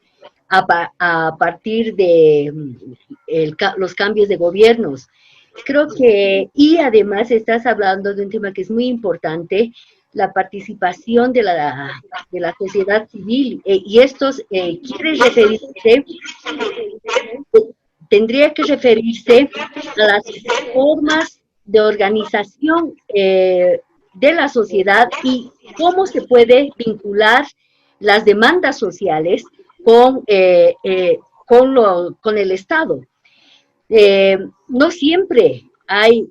a partir de los cambios de gobiernos. Creo que, y además estás hablando de un tema que es muy importante, la participación de la sociedad civil, y estos tendría que referirse a las formas de organización de la sociedad y cómo se puede vincular las demandas sociales con el Estado. No siempre hay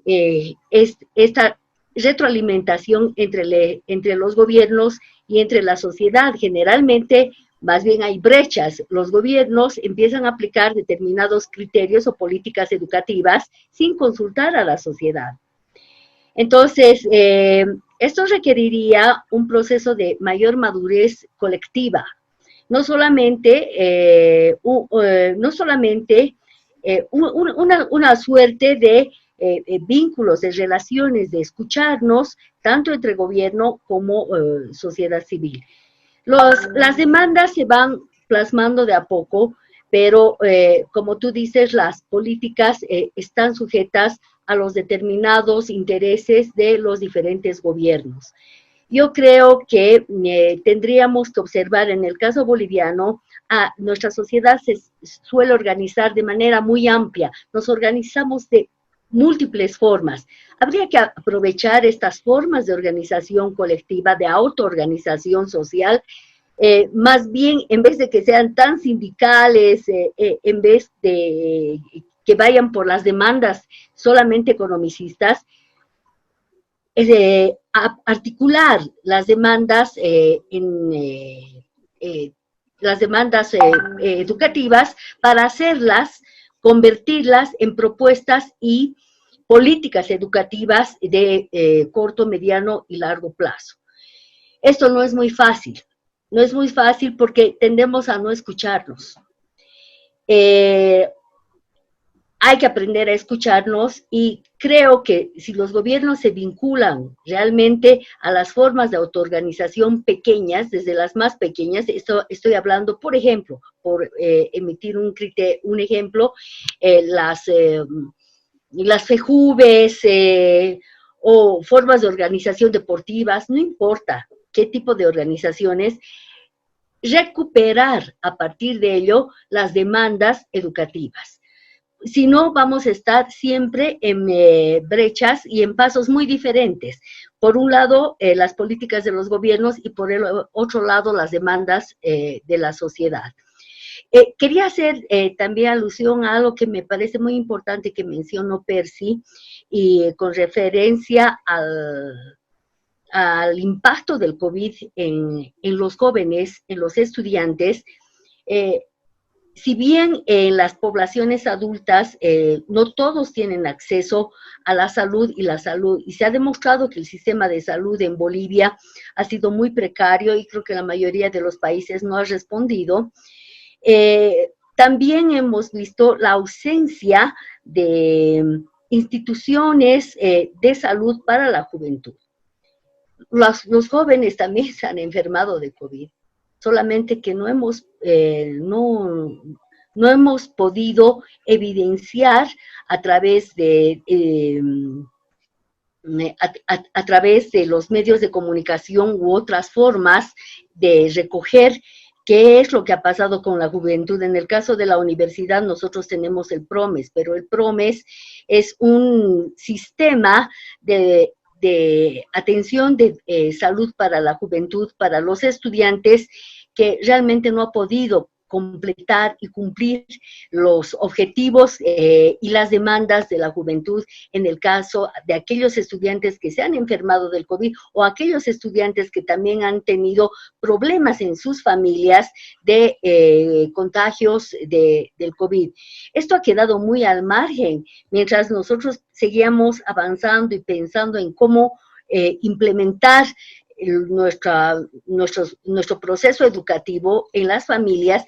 esta retroalimentación entre los gobiernos y entre la sociedad. Generalmente, más bien hay brechas. Los gobiernos empiezan a aplicar determinados criterios o políticas educativas sin consultar a la sociedad. Entonces, esto requeriría un proceso de mayor madurez colectiva. No solamente una suerte de vínculos, de relaciones, de escucharnos, tanto entre gobierno como sociedad civil. Las demandas se van plasmando de a poco, pero como tú dices, las políticas están sujetas a los determinados intereses de los diferentes gobiernos. Yo creo que tendríamos que observar en el caso boliviano, nuestra sociedad se suele organizar de manera muy amplia. Nos organizamos de múltiples formas. Habría que aprovechar estas formas de organización colectiva, de autoorganización social, más bien, en vez de que sean tan sindicales, en vez de que vayan por las demandas solamente economicistas, articular las demandas las demandas educativas para hacerlas, convertirlas en propuestas y políticas educativas de corto, mediano y largo plazo. Esto no es muy fácil. No es muy fácil porque tendemos a no escucharnos. Hay que aprender a escucharnos y creo que si los gobiernos se vinculan realmente a las formas de autoorganización pequeñas, desde las más pequeñas, estoy hablando, por ejemplo, por emitir un ejemplo, las FEJUVES o formas de organización deportivas, no importa qué tipo de organizaciones, recuperar a partir de ello las demandas educativas. Si no, vamos a estar siempre en brechas y en pasos muy diferentes. Por un lado, las políticas de los gobiernos y por el otro lado, las demandas de la sociedad. Quería hacer también alusión a algo que me parece muy importante que mencionó Percy y con referencia al impacto del COVID en los jóvenes, en los estudiantes. Si bien en las poblaciones adultas no todos tienen acceso a la salud, y se ha demostrado que el sistema de salud en Bolivia ha sido muy precario y creo que la mayoría de los países no ha respondido, también hemos visto la ausencia de instituciones de salud para la juventud. Los jóvenes también se han enfermado de COVID, solamente que no hemos podido evidenciar a través de los medios de comunicación u otras formas de recoger qué es lo que ha pasado con la juventud. En el caso de la universidad nosotros tenemos el PROMES, pero el PROMES es un sistema de atención de salud para la juventud, para los estudiantes, que realmente no ha podido completar y cumplir los objetivos y las demandas de la juventud en el caso de aquellos estudiantes que se han enfermado del COVID o aquellos estudiantes que también han tenido problemas en sus familias de contagios del COVID. Esto ha quedado muy al margen, mientras nosotros seguíamos avanzando y pensando en cómo implementar nuestro proceso educativo en las familias.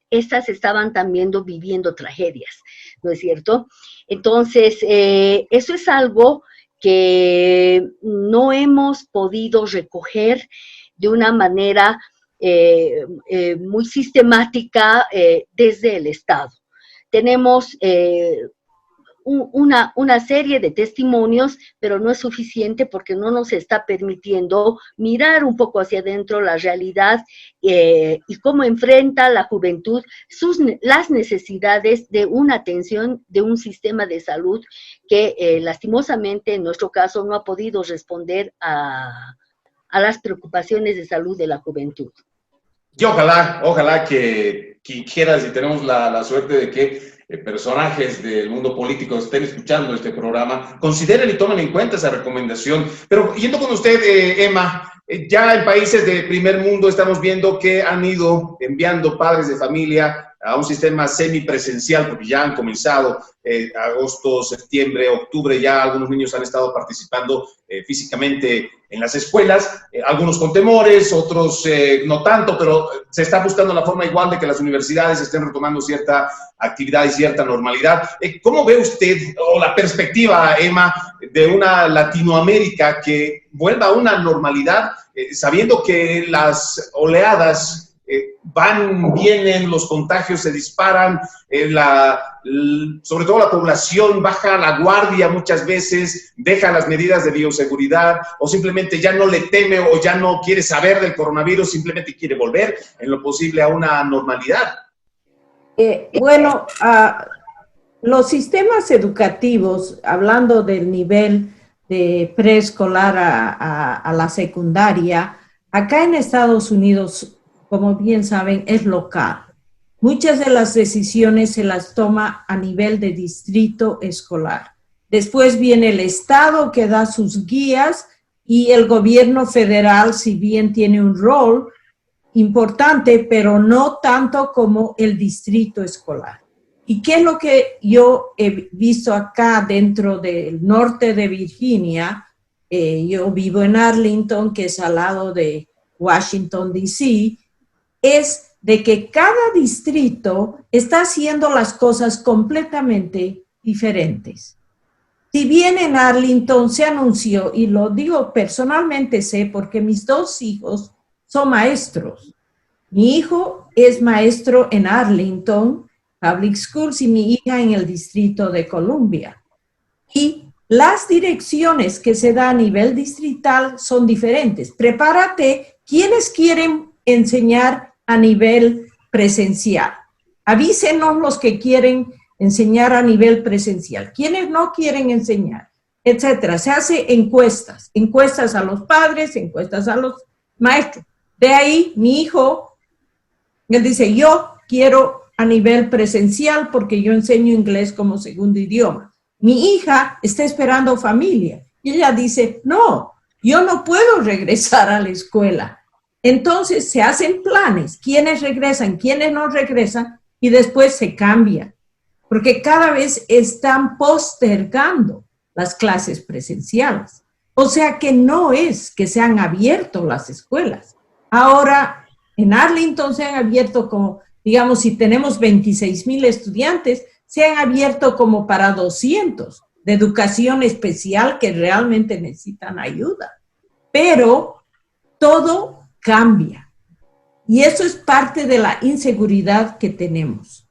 Estas estaban también viviendo tragedias, ¿no es cierto? Entonces, eso es algo que no hemos podido recoger de una manera muy sistemática desde el Estado. Tenemos una serie de testimonios, pero no es suficiente porque no nos está permitiendo mirar un poco hacia adentro la realidad y cómo enfrenta la juventud las necesidades de una atención, de un sistema de salud que lastimosamente en nuestro caso no ha podido responder a las preocupaciones de salud de la juventud. Y ojalá que quieras y tenemos la suerte de que personajes del mundo político estén escuchando este programa, consideren y tomen en cuenta esa recomendación. Pero yendo con usted, Emma, ya en países de primer mundo estamos viendo que han ido enviando padres de familia a un sistema semipresencial, porque ya han comenzado agosto, septiembre, octubre, ya algunos niños han estado participando físicamente en las escuelas, algunos con temores, otros no tanto, pero se está buscando la forma igual de que las universidades estén retomando cierta actividad y cierta normalidad. ¿Cómo ve usted, o la perspectiva, Emma, de una Latinoamérica que vuelva a una normalidad, sabiendo que las oleadas vienen, los contagios se disparan, sobre todo la población baja la guardia muchas veces, deja las medidas de bioseguridad o simplemente ya no le teme o ya no quiere saber del coronavirus, simplemente quiere volver en lo posible a una normalidad? Bueno, Los sistemas educativos, hablando del nivel de preescolar a la secundaria, acá en Estados Unidos, como bien saben, es local. Muchas de las decisiones se las toma a nivel de distrito escolar. Después viene el estado que da sus guías y el gobierno federal, si bien tiene un rol importante, pero no tanto como el distrito escolar. ¿Y qué es lo que yo he visto acá dentro del norte de Virginia? Yo vivo en Arlington, que es al lado de Washington, D.C., es de que cada distrito está haciendo las cosas completamente diferentes. Si bien en Arlington se anunció, y lo digo personalmente sé porque mis dos hijos son maestros. Mi hijo es maestro en Arlington Public Schools y mi hija en el Distrito de Columbia. Y las direcciones que se da a nivel distrital son diferentes. Prepárate, ¿quiénes quieren enseñar a nivel presencial? Avísenos los que quieren enseñar a nivel presencial. ¿Quiénes no quieren enseñar? Etcétera. Se hace encuestas a los padres, encuestas a los maestros. De ahí, mi hijo, él dice, yo quiero a nivel presencial porque yo enseño inglés como segundo idioma. Mi hija está esperando familia y ella dice, no, yo no puedo regresar a la escuela. Entonces se hacen planes, quiénes regresan, quiénes no regresan y después se cambia, porque cada vez están postergando las clases presenciales. O sea que no es que se han abierto las escuelas. Ahora en Arlington se han abierto como, digamos, si tenemos 26,000 estudiantes, se han abierto como para 200 de educación especial que realmente necesitan ayuda. Pero todo cambia. Y eso es parte de la inseguridad que tenemos.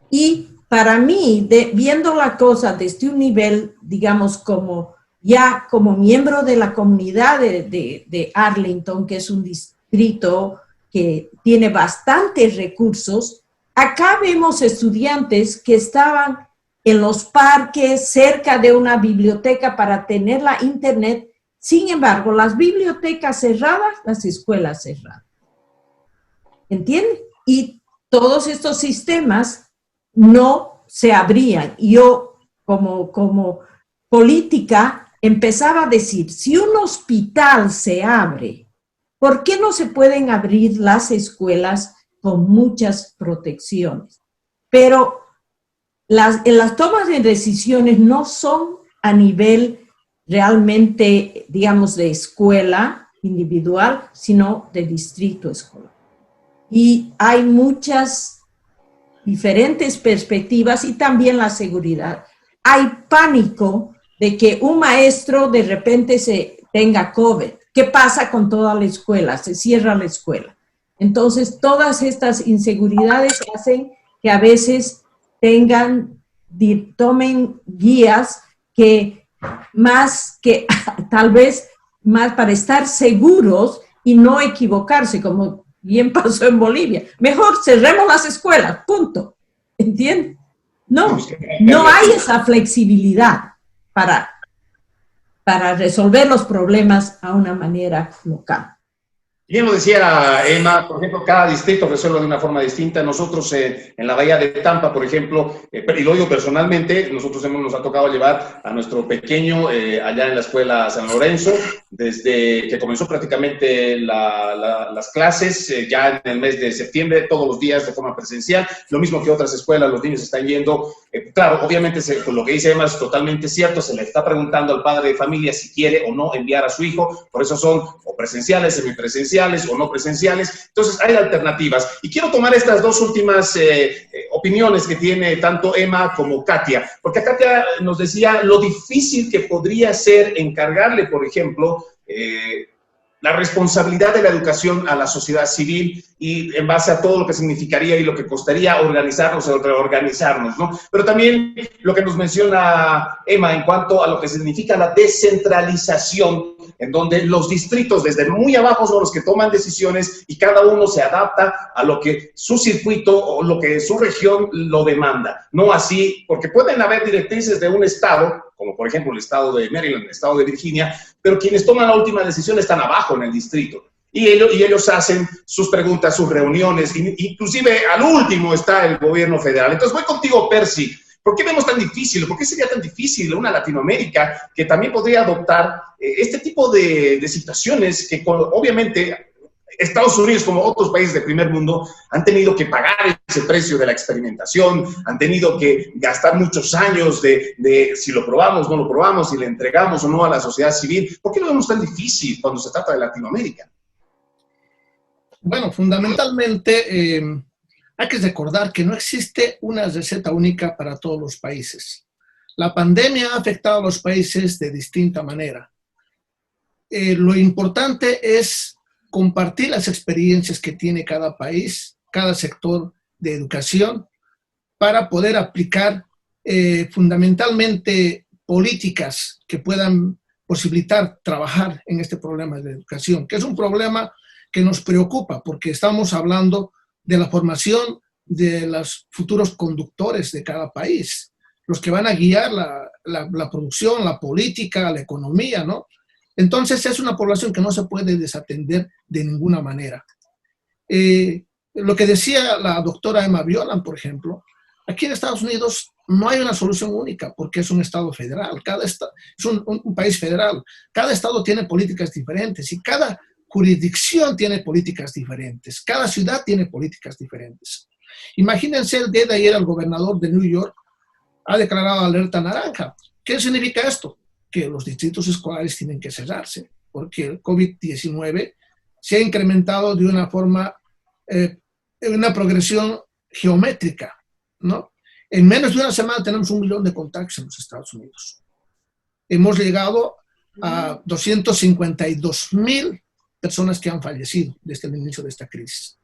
Y para mí, viendo la cosa desde un nivel, digamos, como ya como miembro de la comunidad de Arlington, que es un distrito que tiene bastantes recursos, acá vemos estudiantes que estaban en los parques, cerca de una biblioteca para tener la internet. Sin embargo, las bibliotecas cerradas, las escuelas cerradas. ¿Entienden? Y todos estos sistemas no se abrían. Yo, como política, empezaba a decir, si un hospital se abre, ¿por qué no se pueden abrir las escuelas con muchas protecciones? Pero las tomas de decisiones no son a nivel realmente, digamos, de escuela individual, sino de distrito escolar. Y hay muchas diferentes perspectivas y también la seguridad. Hay pánico de que un maestro de repente tenga COVID. ¿Qué pasa con toda la escuela? Se cierra la escuela. Entonces, todas estas inseguridades hacen que a veces tomen guías que más que tal vez más para estar seguros y no equivocarse, como bien pasó en Bolivia. Mejor cerremos las escuelas, punto. ¿Entiendes? No hay esa flexibilidad para resolver los problemas a una manera local. Bien lo decía Emma, por ejemplo, cada distrito resuelve de una forma distinta. Nosotros en la Bahía de Tampa, por ejemplo, y lo digo personalmente, nosotros nos ha tocado llevar a nuestro pequeño allá en la escuela San Lorenzo, desde que comenzó prácticamente las clases, ya en el mes de septiembre, todos los días de forma presencial, lo mismo que otras escuelas, los niños están yendo. Claro, obviamente lo que dice Emma es totalmente cierto, se le está preguntando al padre de familia si quiere o no enviar a su hijo, por eso son o presenciales, semipresenciales, o no presenciales. Entonces hay alternativas y quiero tomar estas dos últimas opiniones que tiene tanto Emma como Katia, porque Katia nos decía lo difícil que podría ser encargarle, por ejemplo, la responsabilidad de la educación a la sociedad civil y en base a todo lo que significaría y lo que costaría organizarnos o reorganizarnos, ¿no? Pero también lo que nos menciona Emma en cuanto a lo que significa la descentralización, en donde los distritos desde muy abajo son los que toman decisiones y cada uno se adapta a lo que su circuito o lo que su región lo demanda. No así, porque pueden haber directrices de un estado, como por ejemplo el estado de Maryland, el estado de Virginia, pero quienes toman la última decisión están abajo en el distrito. Y ellos hacen sus preguntas, sus reuniones, inclusive al último está el gobierno federal. Entonces voy contigo, Percy. ¿Por qué vemos tan difícil? ¿Por qué sería tan difícil una Latinoamérica que también podría adoptar este tipo de situaciones que obviamente Estados Unidos, como otros países de primer mundo, han tenido que pagar ese precio de la experimentación, han tenido que gastar muchos años de si lo probamos, no lo probamos, si le entregamos o no a la sociedad civil? ¿Por qué lo vemos tan difícil cuando se trata de Latinoamérica? Bueno, fundamentalmente hay que recordar que no existe una receta única para todos los países. La pandemia ha afectado a los países de distinta manera. Lo importante es compartir las experiencias que tiene cada país, cada sector de educación, para poder aplicar fundamentalmente políticas que puedan posibilitar trabajar en este problema de educación, que es un problema que nos preocupa porque estamos hablando de la formación de los futuros conductores de cada país, los que van a guiar la producción, la política, la economía, ¿no? Entonces es una población que no se puede desatender de ninguna manera. Lo que decía la doctora Emma Violan, por ejemplo, aquí en Estados Unidos no hay una solución única porque es un estado federal, es un país federal, cada estado tiene políticas diferentes y cada jurisdicción tiene políticas diferentes, cada ciudad tiene políticas diferentes. Imagínense el día de ayer el gobernador de New York ha declarado alerta naranja. ¿Qué significa esto? Que los distritos escolares tienen que cerrarse, porque el COVID-19 se ha incrementado de una forma, una progresión geométrica, ¿no? En menos de una semana tenemos 1 millón de contagios en los Estados Unidos. Hemos llegado a 252,000 personas que han fallecido desde el inicio de esta crisis.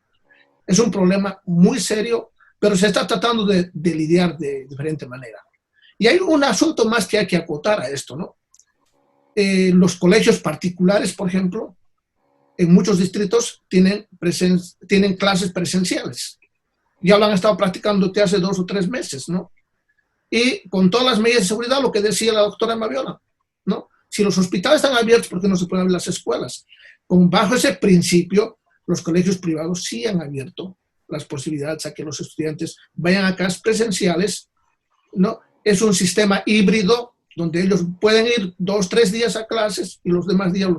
Es un problema muy serio, pero se está tratando de lidiar de diferente manera. Y hay un asunto más que hay que acotar a esto, ¿no? Los colegios particulares, por ejemplo, en muchos distritos tienen clases presenciales. Ya lo han estado practicando desde hace 2 o 3 meses, ¿no? Y con todas las medidas de seguridad, lo que decía la doctora Maviola, ¿no? Si los hospitales están abiertos, ¿por qué no se pueden abrir las escuelas? Bajo ese principio, los colegios privados sí han abierto las posibilidades a que los estudiantes vayan a clases presenciales, ¿no? Es un sistema híbrido donde ellos pueden ir 2 o 3 días a clases y los demás días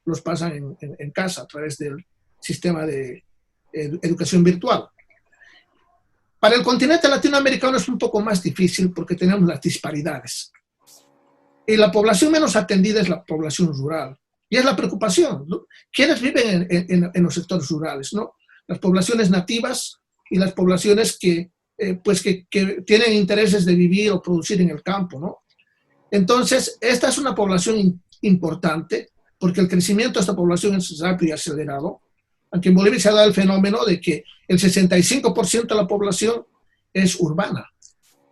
los pasan en casa a través del sistema de educación virtual. Para el continente latinoamericano es un poco más difícil porque tenemos las disparidades. Y la población menos atendida es la población rural. Y es la preocupación, ¿no? ¿Quiénes viven en los sectores rurales, ¿no? Las poblaciones nativas y las poblaciones que tienen intereses de vivir o producir en el campo, ¿no? Entonces, esta es una población importante porque el crecimiento de esta población es rápido y acelerado. Aunque en Bolivia se ha dado el fenómeno de que el 65% de la población es urbana,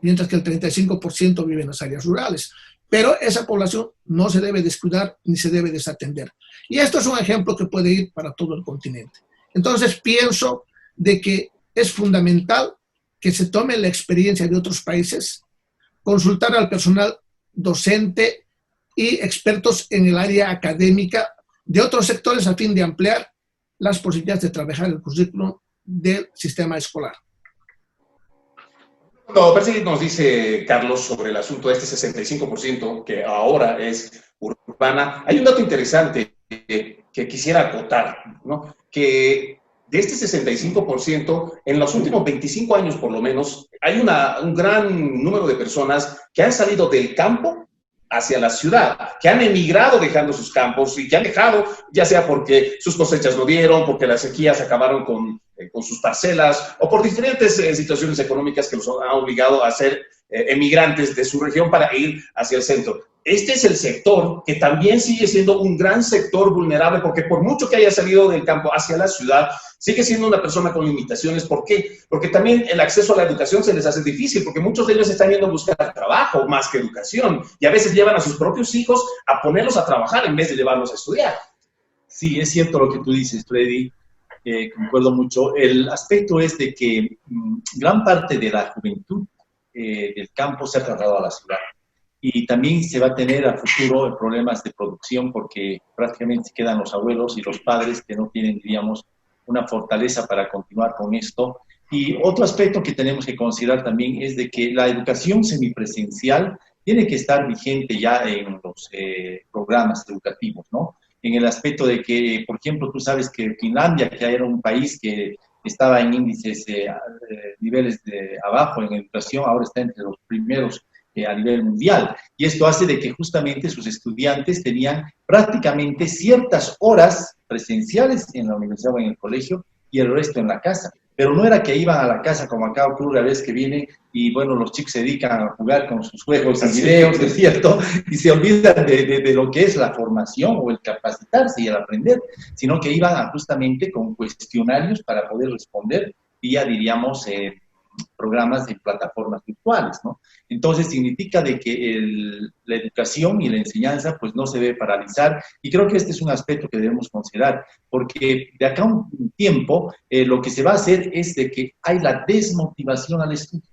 mientras que el 35% vive en las áreas rurales. Pero esa población no se debe descuidar ni se debe desatender. Y esto es un ejemplo que puede ir para todo el continente. Entonces pienso de que es fundamental que se tome la experiencia de otros países, consultar al personal docente y expertos en el área académica de otros sectores a fin de ampliar las posibilidades de trabajar el currículum del sistema escolar. Cuando Percy nos dice, Carlos, sobre el asunto de este 65% que ahora es urbana, hay un dato interesante que quisiera acotar, ¿no? Que de este 65%, en los últimos 25 años por lo menos, hay un gran número de personas que han salido del campo hacia la ciudad, que han emigrado dejando sus campos y que han dejado, ya sea porque sus cosechas no dieron, porque las sequías acabaron con con sus parcelas o por diferentes situaciones económicas que los han obligado a ser emigrantes de su región para ir hacia el centro. Este es el sector que también sigue siendo un gran sector vulnerable porque por mucho que haya salido del campo hacia la ciudad, sigue siendo una persona con limitaciones. ¿Por qué? Porque también el acceso a la educación se les hace difícil porque muchos de ellos están yendo a buscar trabajo más que educación y a veces llevan a sus propios hijos a ponerlos a trabajar en vez de llevarlos a estudiar. Sí, es cierto lo que tú dices, Freddy. Concuerdo mucho. El aspecto es de que gran parte de la juventud del campo se ha trasladado a la ciudad. Y también se va a tener a futuro problemas de producción porque prácticamente quedan los abuelos y los padres que no tienen, diríamos, una fortaleza para continuar con esto. Y otro aspecto que tenemos que considerar también es de que la educación semipresencial tiene que estar vigente ya en los programas educativos, ¿no? En el aspecto de que, por ejemplo, tú sabes que Finlandia, que era un país que estaba en índices, niveles de abajo en educación, ahora está entre los primeros a nivel mundial. Y esto hace de que justamente sus estudiantes tenían prácticamente ciertas horas presenciales en la universidad o en el colegio y el resto en la casa. Pero no era que iban a la casa como acá ocurre a veces que vienen y bueno, los chicos se dedican a jugar con sus juegos y videos, ¿es cierto? Y se olvidan de lo que es la formación o el capacitarse y el aprender, sino que iban justamente con cuestionarios para poder responder vía, diríamos, programas de plataformas virtuales, ¿no? Entonces significa de que la educación y la enseñanza pues no se debe paralizar y creo que este es un aspecto que debemos considerar porque de acá a un tiempo lo que se va a hacer es de que hay la desmotivación al estudio,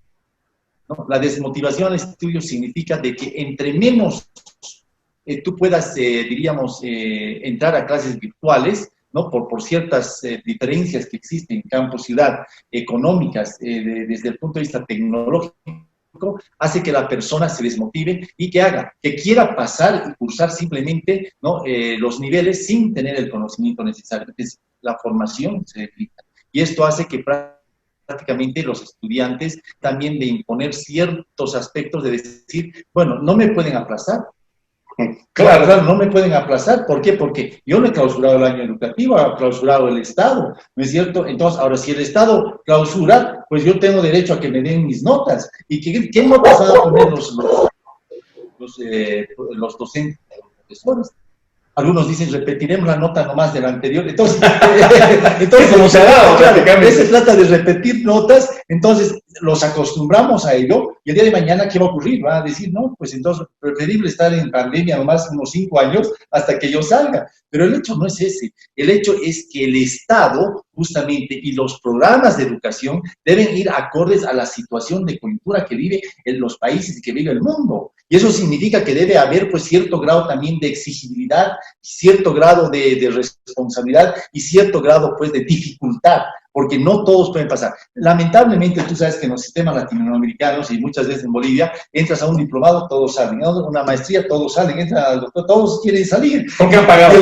¿no? La desmotivación al estudio significa de que entre menos tú puedas, diríamos, entrar a clases virtuales, ¿no? Por ciertas diferencias que existen en campo-ciudad, económicas, desde el punto de vista tecnológico, hace que la persona se desmotive y que quiera pasar y cursar simplemente, ¿no? Los niveles sin tener el conocimiento necesario. Entonces, la formación se debilita. Y esto hace que prácticamente los estudiantes también de imponer ciertos aspectos de decir, bueno, no me pueden aplazar. Claro, no me pueden aplazar. ¿Por qué? Porque yo no he clausurado el año educativo, ha clausurado el Estado, ¿no es cierto? Entonces, ahora, si el Estado clausura, pues yo tengo derecho a que me den mis notas. ¿Y qué notas van a poner los docentes, los profesores? Algunos dicen, repetiremos la nota nomás de la anterior. Entonces como se ha dado, se trata de repetir notas, entonces los acostumbramos a ello, y el día de mañana, ¿qué va a ocurrir? Va a decir, no, pues entonces, preferible estar en pandemia nomás unos 5 años hasta que yo salga. Pero el hecho no es ese. El hecho es que el Estado, justamente, y los programas de educación deben ir acordes a la situación de coyuntura que vive en los países y que vive el mundo. Y eso significa que debe haber, pues, cierto grado también de exigibilidad, cierto grado de responsabilidad y cierto grado, pues, de dificultad, porque no todos pueden pasar. Lamentablemente, tú sabes que en los sistemas latinoamericanos y muchas veces en Bolivia, entras a un diplomado, todos salen, a una maestría, todos salen, entran al doctor, todos quieren salir. Porque han pagado.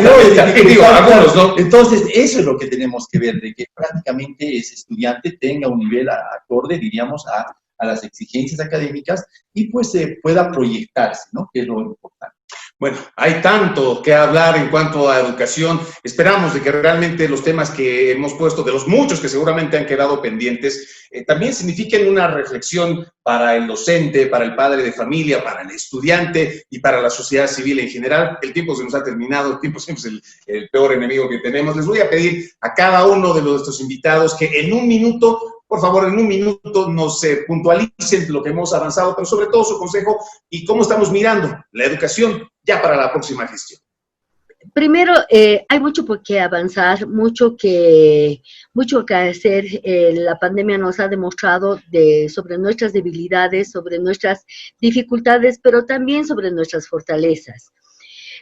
Digo, algunos, ¿no? Entonces, eso es lo que tenemos que ver, de que prácticamente ese estudiante tenga un nivel acorde, diríamos, a las exigencias académicas y pues pueda proyectarse, ¿no? Que es lo importante. Bueno, hay tanto que hablar en cuanto a educación. Esperamos de que realmente los temas que hemos puesto, de los muchos que seguramente han quedado pendientes, también signifiquen una reflexión para el docente, para el padre de familia, para el estudiante y para la sociedad civil en general. El tiempo se nos ha terminado, el tiempo siempre es el peor enemigo que tenemos. Les voy a pedir a cada uno de nuestros invitados que en un minuto, por favor, en un minuto nos puntualicen lo que hemos avanzado, pero sobre todo su consejo y cómo estamos mirando la educación ya para la próxima gestión. Primero, hay mucho por qué avanzar, mucho que hacer. La pandemia nos ha demostrado sobre nuestras debilidades, sobre nuestras dificultades, pero también sobre nuestras fortalezas.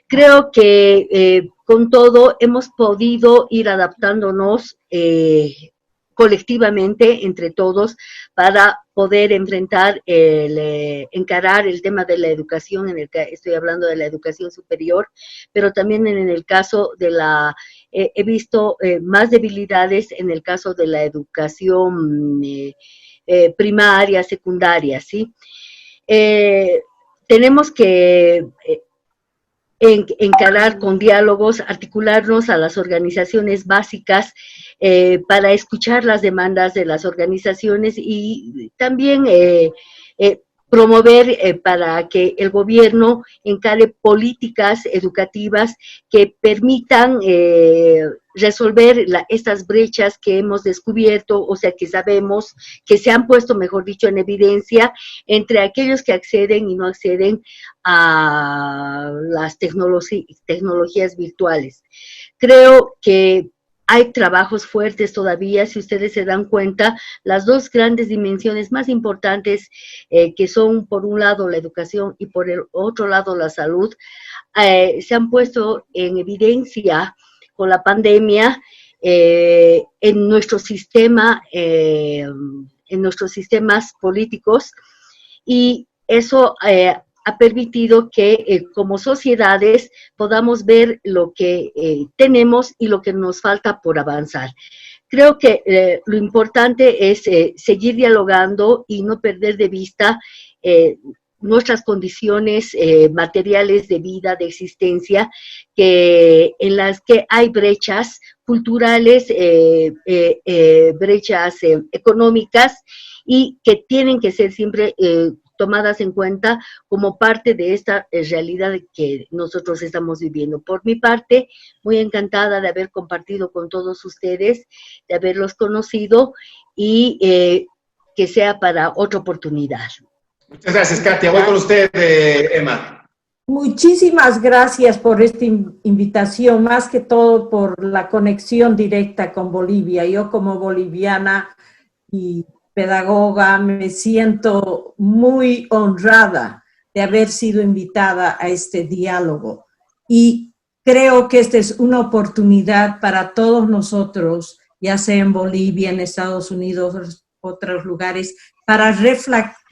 Creo que con todo hemos podido ir adaptándonos colectivamente, entre todos, para poder encarar el tema de la educación, estoy hablando de la educación superior, pero también en el caso de he visto más debilidades en el caso de la educación primaria, secundaria, ¿sí? Tenemos que encarar con diálogos, articularnos a las organizaciones básicas para escuchar las demandas de las organizaciones y también promover para que el gobierno encare políticas educativas que permitan resolver estas brechas que hemos descubierto, o sea, que sabemos que se han puesto, mejor dicho, en evidencia entre aquellos que acceden y no acceden a las tecnologías virtuales. Creo que hay trabajos fuertes todavía, si ustedes se dan cuenta, las dos grandes dimensiones más importantes que son por un lado la educación y por el otro lado la salud, se han puesto en evidencia con la pandemia en nuestro sistema, en nuestros sistemas políticos, y eso ha permitido que como sociedades podamos ver lo que tenemos y lo que nos falta por avanzar. Creo que lo importante es seguir dialogando y no perder de vista nuestras condiciones materiales de vida, de existencia, en las que hay brechas culturales, brechas económicas, y que tienen que ser siempre tomadas en cuenta como parte de esta realidad que nosotros estamos viviendo. Por mi parte, muy encantada de haber compartido con todos ustedes, de haberlos conocido, y que sea para otra oportunidad. Muchas gracias, Katia. Voy con usted, Emma. Muchísimas gracias por esta invitación, más que todo por la conexión directa con Bolivia. Yo como boliviana y pedagoga me siento muy honrada de haber sido invitada a este diálogo, y creo que esta es una oportunidad para todos nosotros, ya sea en Bolivia, en Estados Unidos, otros lugares, para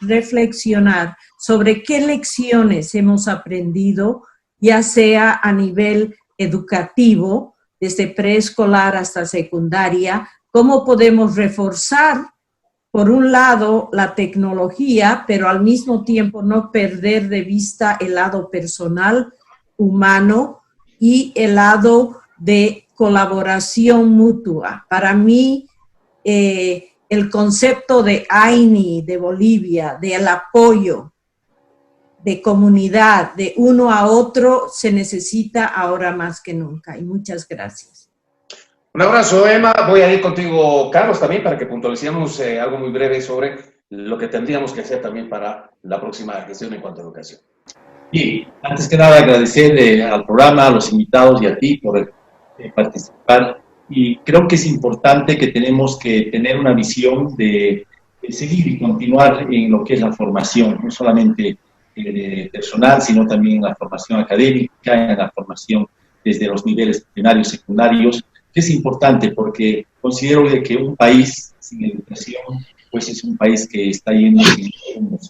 reflexionar sobre qué lecciones hemos aprendido, ya sea a nivel educativo, desde preescolar hasta secundaria, cómo podemos reforzar, por un lado, la tecnología, pero al mismo tiempo no perder de vista el lado personal, humano, y el lado de colaboración mutua. Para mí, el concepto de AINI, de Bolivia, del apoyo, de comunidad, de uno a otro, se necesita ahora más que nunca. Y muchas gracias. Un abrazo, Emma. Voy a ir contigo, Carlos, también para que puntualicemos algo muy breve sobre lo que tendríamos que hacer también para la próxima gestión en cuanto a educación. Y antes que nada agradecer al programa, a los invitados y a ti por participar. Y creo que es importante que tenemos que tener una visión de seguir y continuar en lo que es la formación, no solamente personal, sino también en la formación académica, en la formación desde los niveles primarios, secundarios, que es importante porque considero que un país sin educación pues es un país que está yendo sin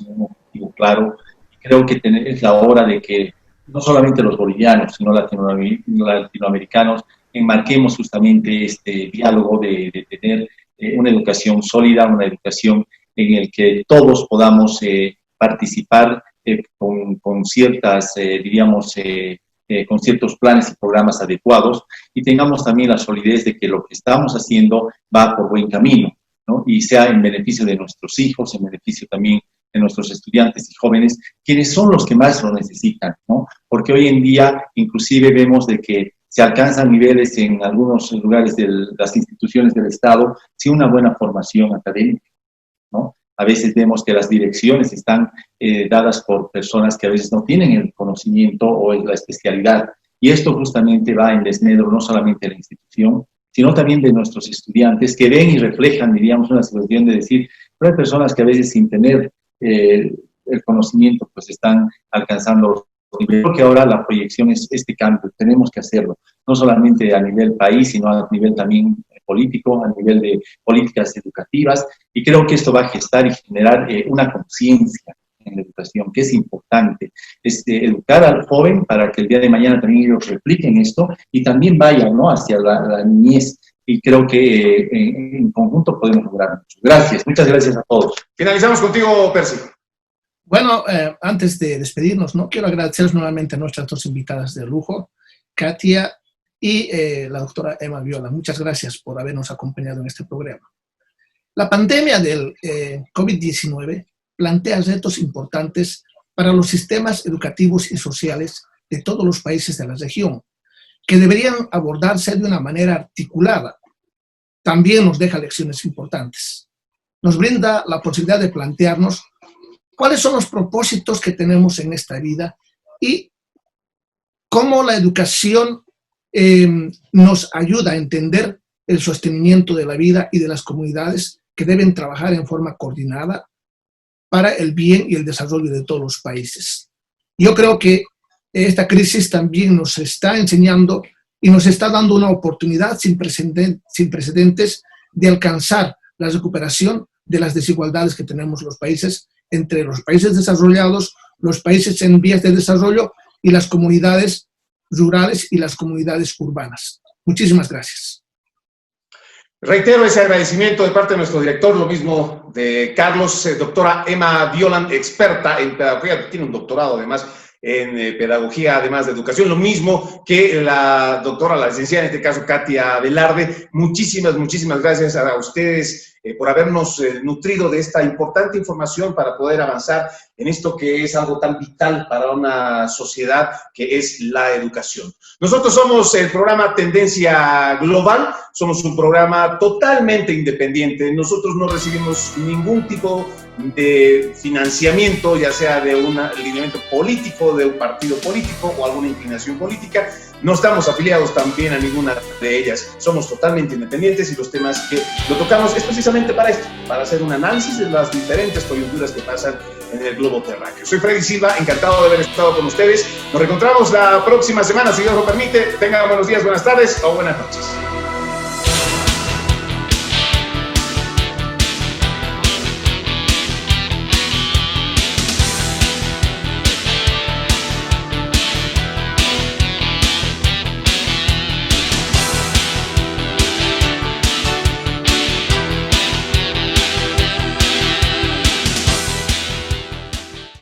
un objetivo claro. Creo que es la hora de que no solamente los bolivianos, sino latinoamericanos enmarquemos justamente este diálogo de tener una educación sólida, una educación en la que todos podamos participar con ciertas, con ciertos planes y programas adecuados, y tengamos también la solidez de que lo que estamos haciendo va por buen camino, ¿no? Y sea en beneficio de nuestros hijos, en beneficio también de nuestros estudiantes y jóvenes, quienes son los que más lo necesitan, ¿no? Porque hoy en día inclusive vemos de que se alcanzan niveles en algunos lugares de las instituciones del Estado sin una buena formación académica, ¿no? A veces vemos que las direcciones están dadas por personas que a veces no tienen el conocimiento o la especialidad, y esto justamente va en desmedro no solamente de la institución, sino también de nuestros estudiantes que ven y reflejan, diríamos, una situación de decir, pero hay personas que a veces sin tener el conocimiento pues están alcanzando los niveles. Creo que ahora la proyección es este cambio, tenemos que hacerlo, no solamente a nivel país, sino a nivel también político, a nivel de políticas educativas, y creo que esto va a gestar y generar una conciencia en la educación, que es importante, educar al joven para que el día de mañana también ellos repliquen esto y también vayan, ¿no?, hacia la niñez, y creo que en conjunto podemos lograr mucho. Gracias, muchas gracias a todos. Finalizamos contigo, Percy. Bueno, antes de despedirnos, ¿no? Quiero agradecer nuevamente a nuestras dos invitadas de lujo, Katia y la doctora Emma Viola. Muchas gracias por habernos acompañado en este programa. La pandemia del COVID-19 plantea retos importantes para los sistemas educativos y sociales de todos los países de la región, que deberían abordarse de una manera articulada. También nos deja lecciones importantes. Nos brinda la posibilidad de plantearnos cuáles son los propósitos que tenemos en esta vida y cómo la educación nos ayuda a entender el sostenimiento de la vida y de las comunidades que deben trabajar en forma coordinada para el bien y el desarrollo de todos los países. Yo creo que esta crisis también nos está enseñando y nos está dando una oportunidad sin precedentes de alcanzar la recuperación de las desigualdades que tenemos los países, entre los países desarrollados, los países en vías de desarrollo y las comunidades rurales y las comunidades urbanas. Muchísimas gracias. Reitero ese agradecimiento de parte de nuestro director, lo mismo de Carlos, doctora Emma Viola, experta en pedagogía, tiene un doctorado además en pedagogía, además de educación, lo mismo que la doctora, la licenciada, en este caso Katia Velarde. Muchísimas gracias a ustedes por habernos nutrido de esta importante información para poder avanzar en esto que es algo tan vital para una sociedad, que es la educación. Nosotros somos el programa Tendencia Global, somos un programa totalmente independiente. Nosotros no recibimos ningún tipo de financiamiento, ya sea de un alineamiento político, de un partido político o alguna inclinación política. No estamos afiliados también a ninguna de ellas. Somos totalmente independientes y los temas que lo tocamos es precisamente para esto, para hacer un análisis de las diferentes coyunturas que pasan en el globo terráqueo. Soy Freddy Silva, encantado de haber estado con ustedes. Nos reencontramos la próxima semana, si Dios lo permite. Tengan buenos días, buenas tardes o buenas noches.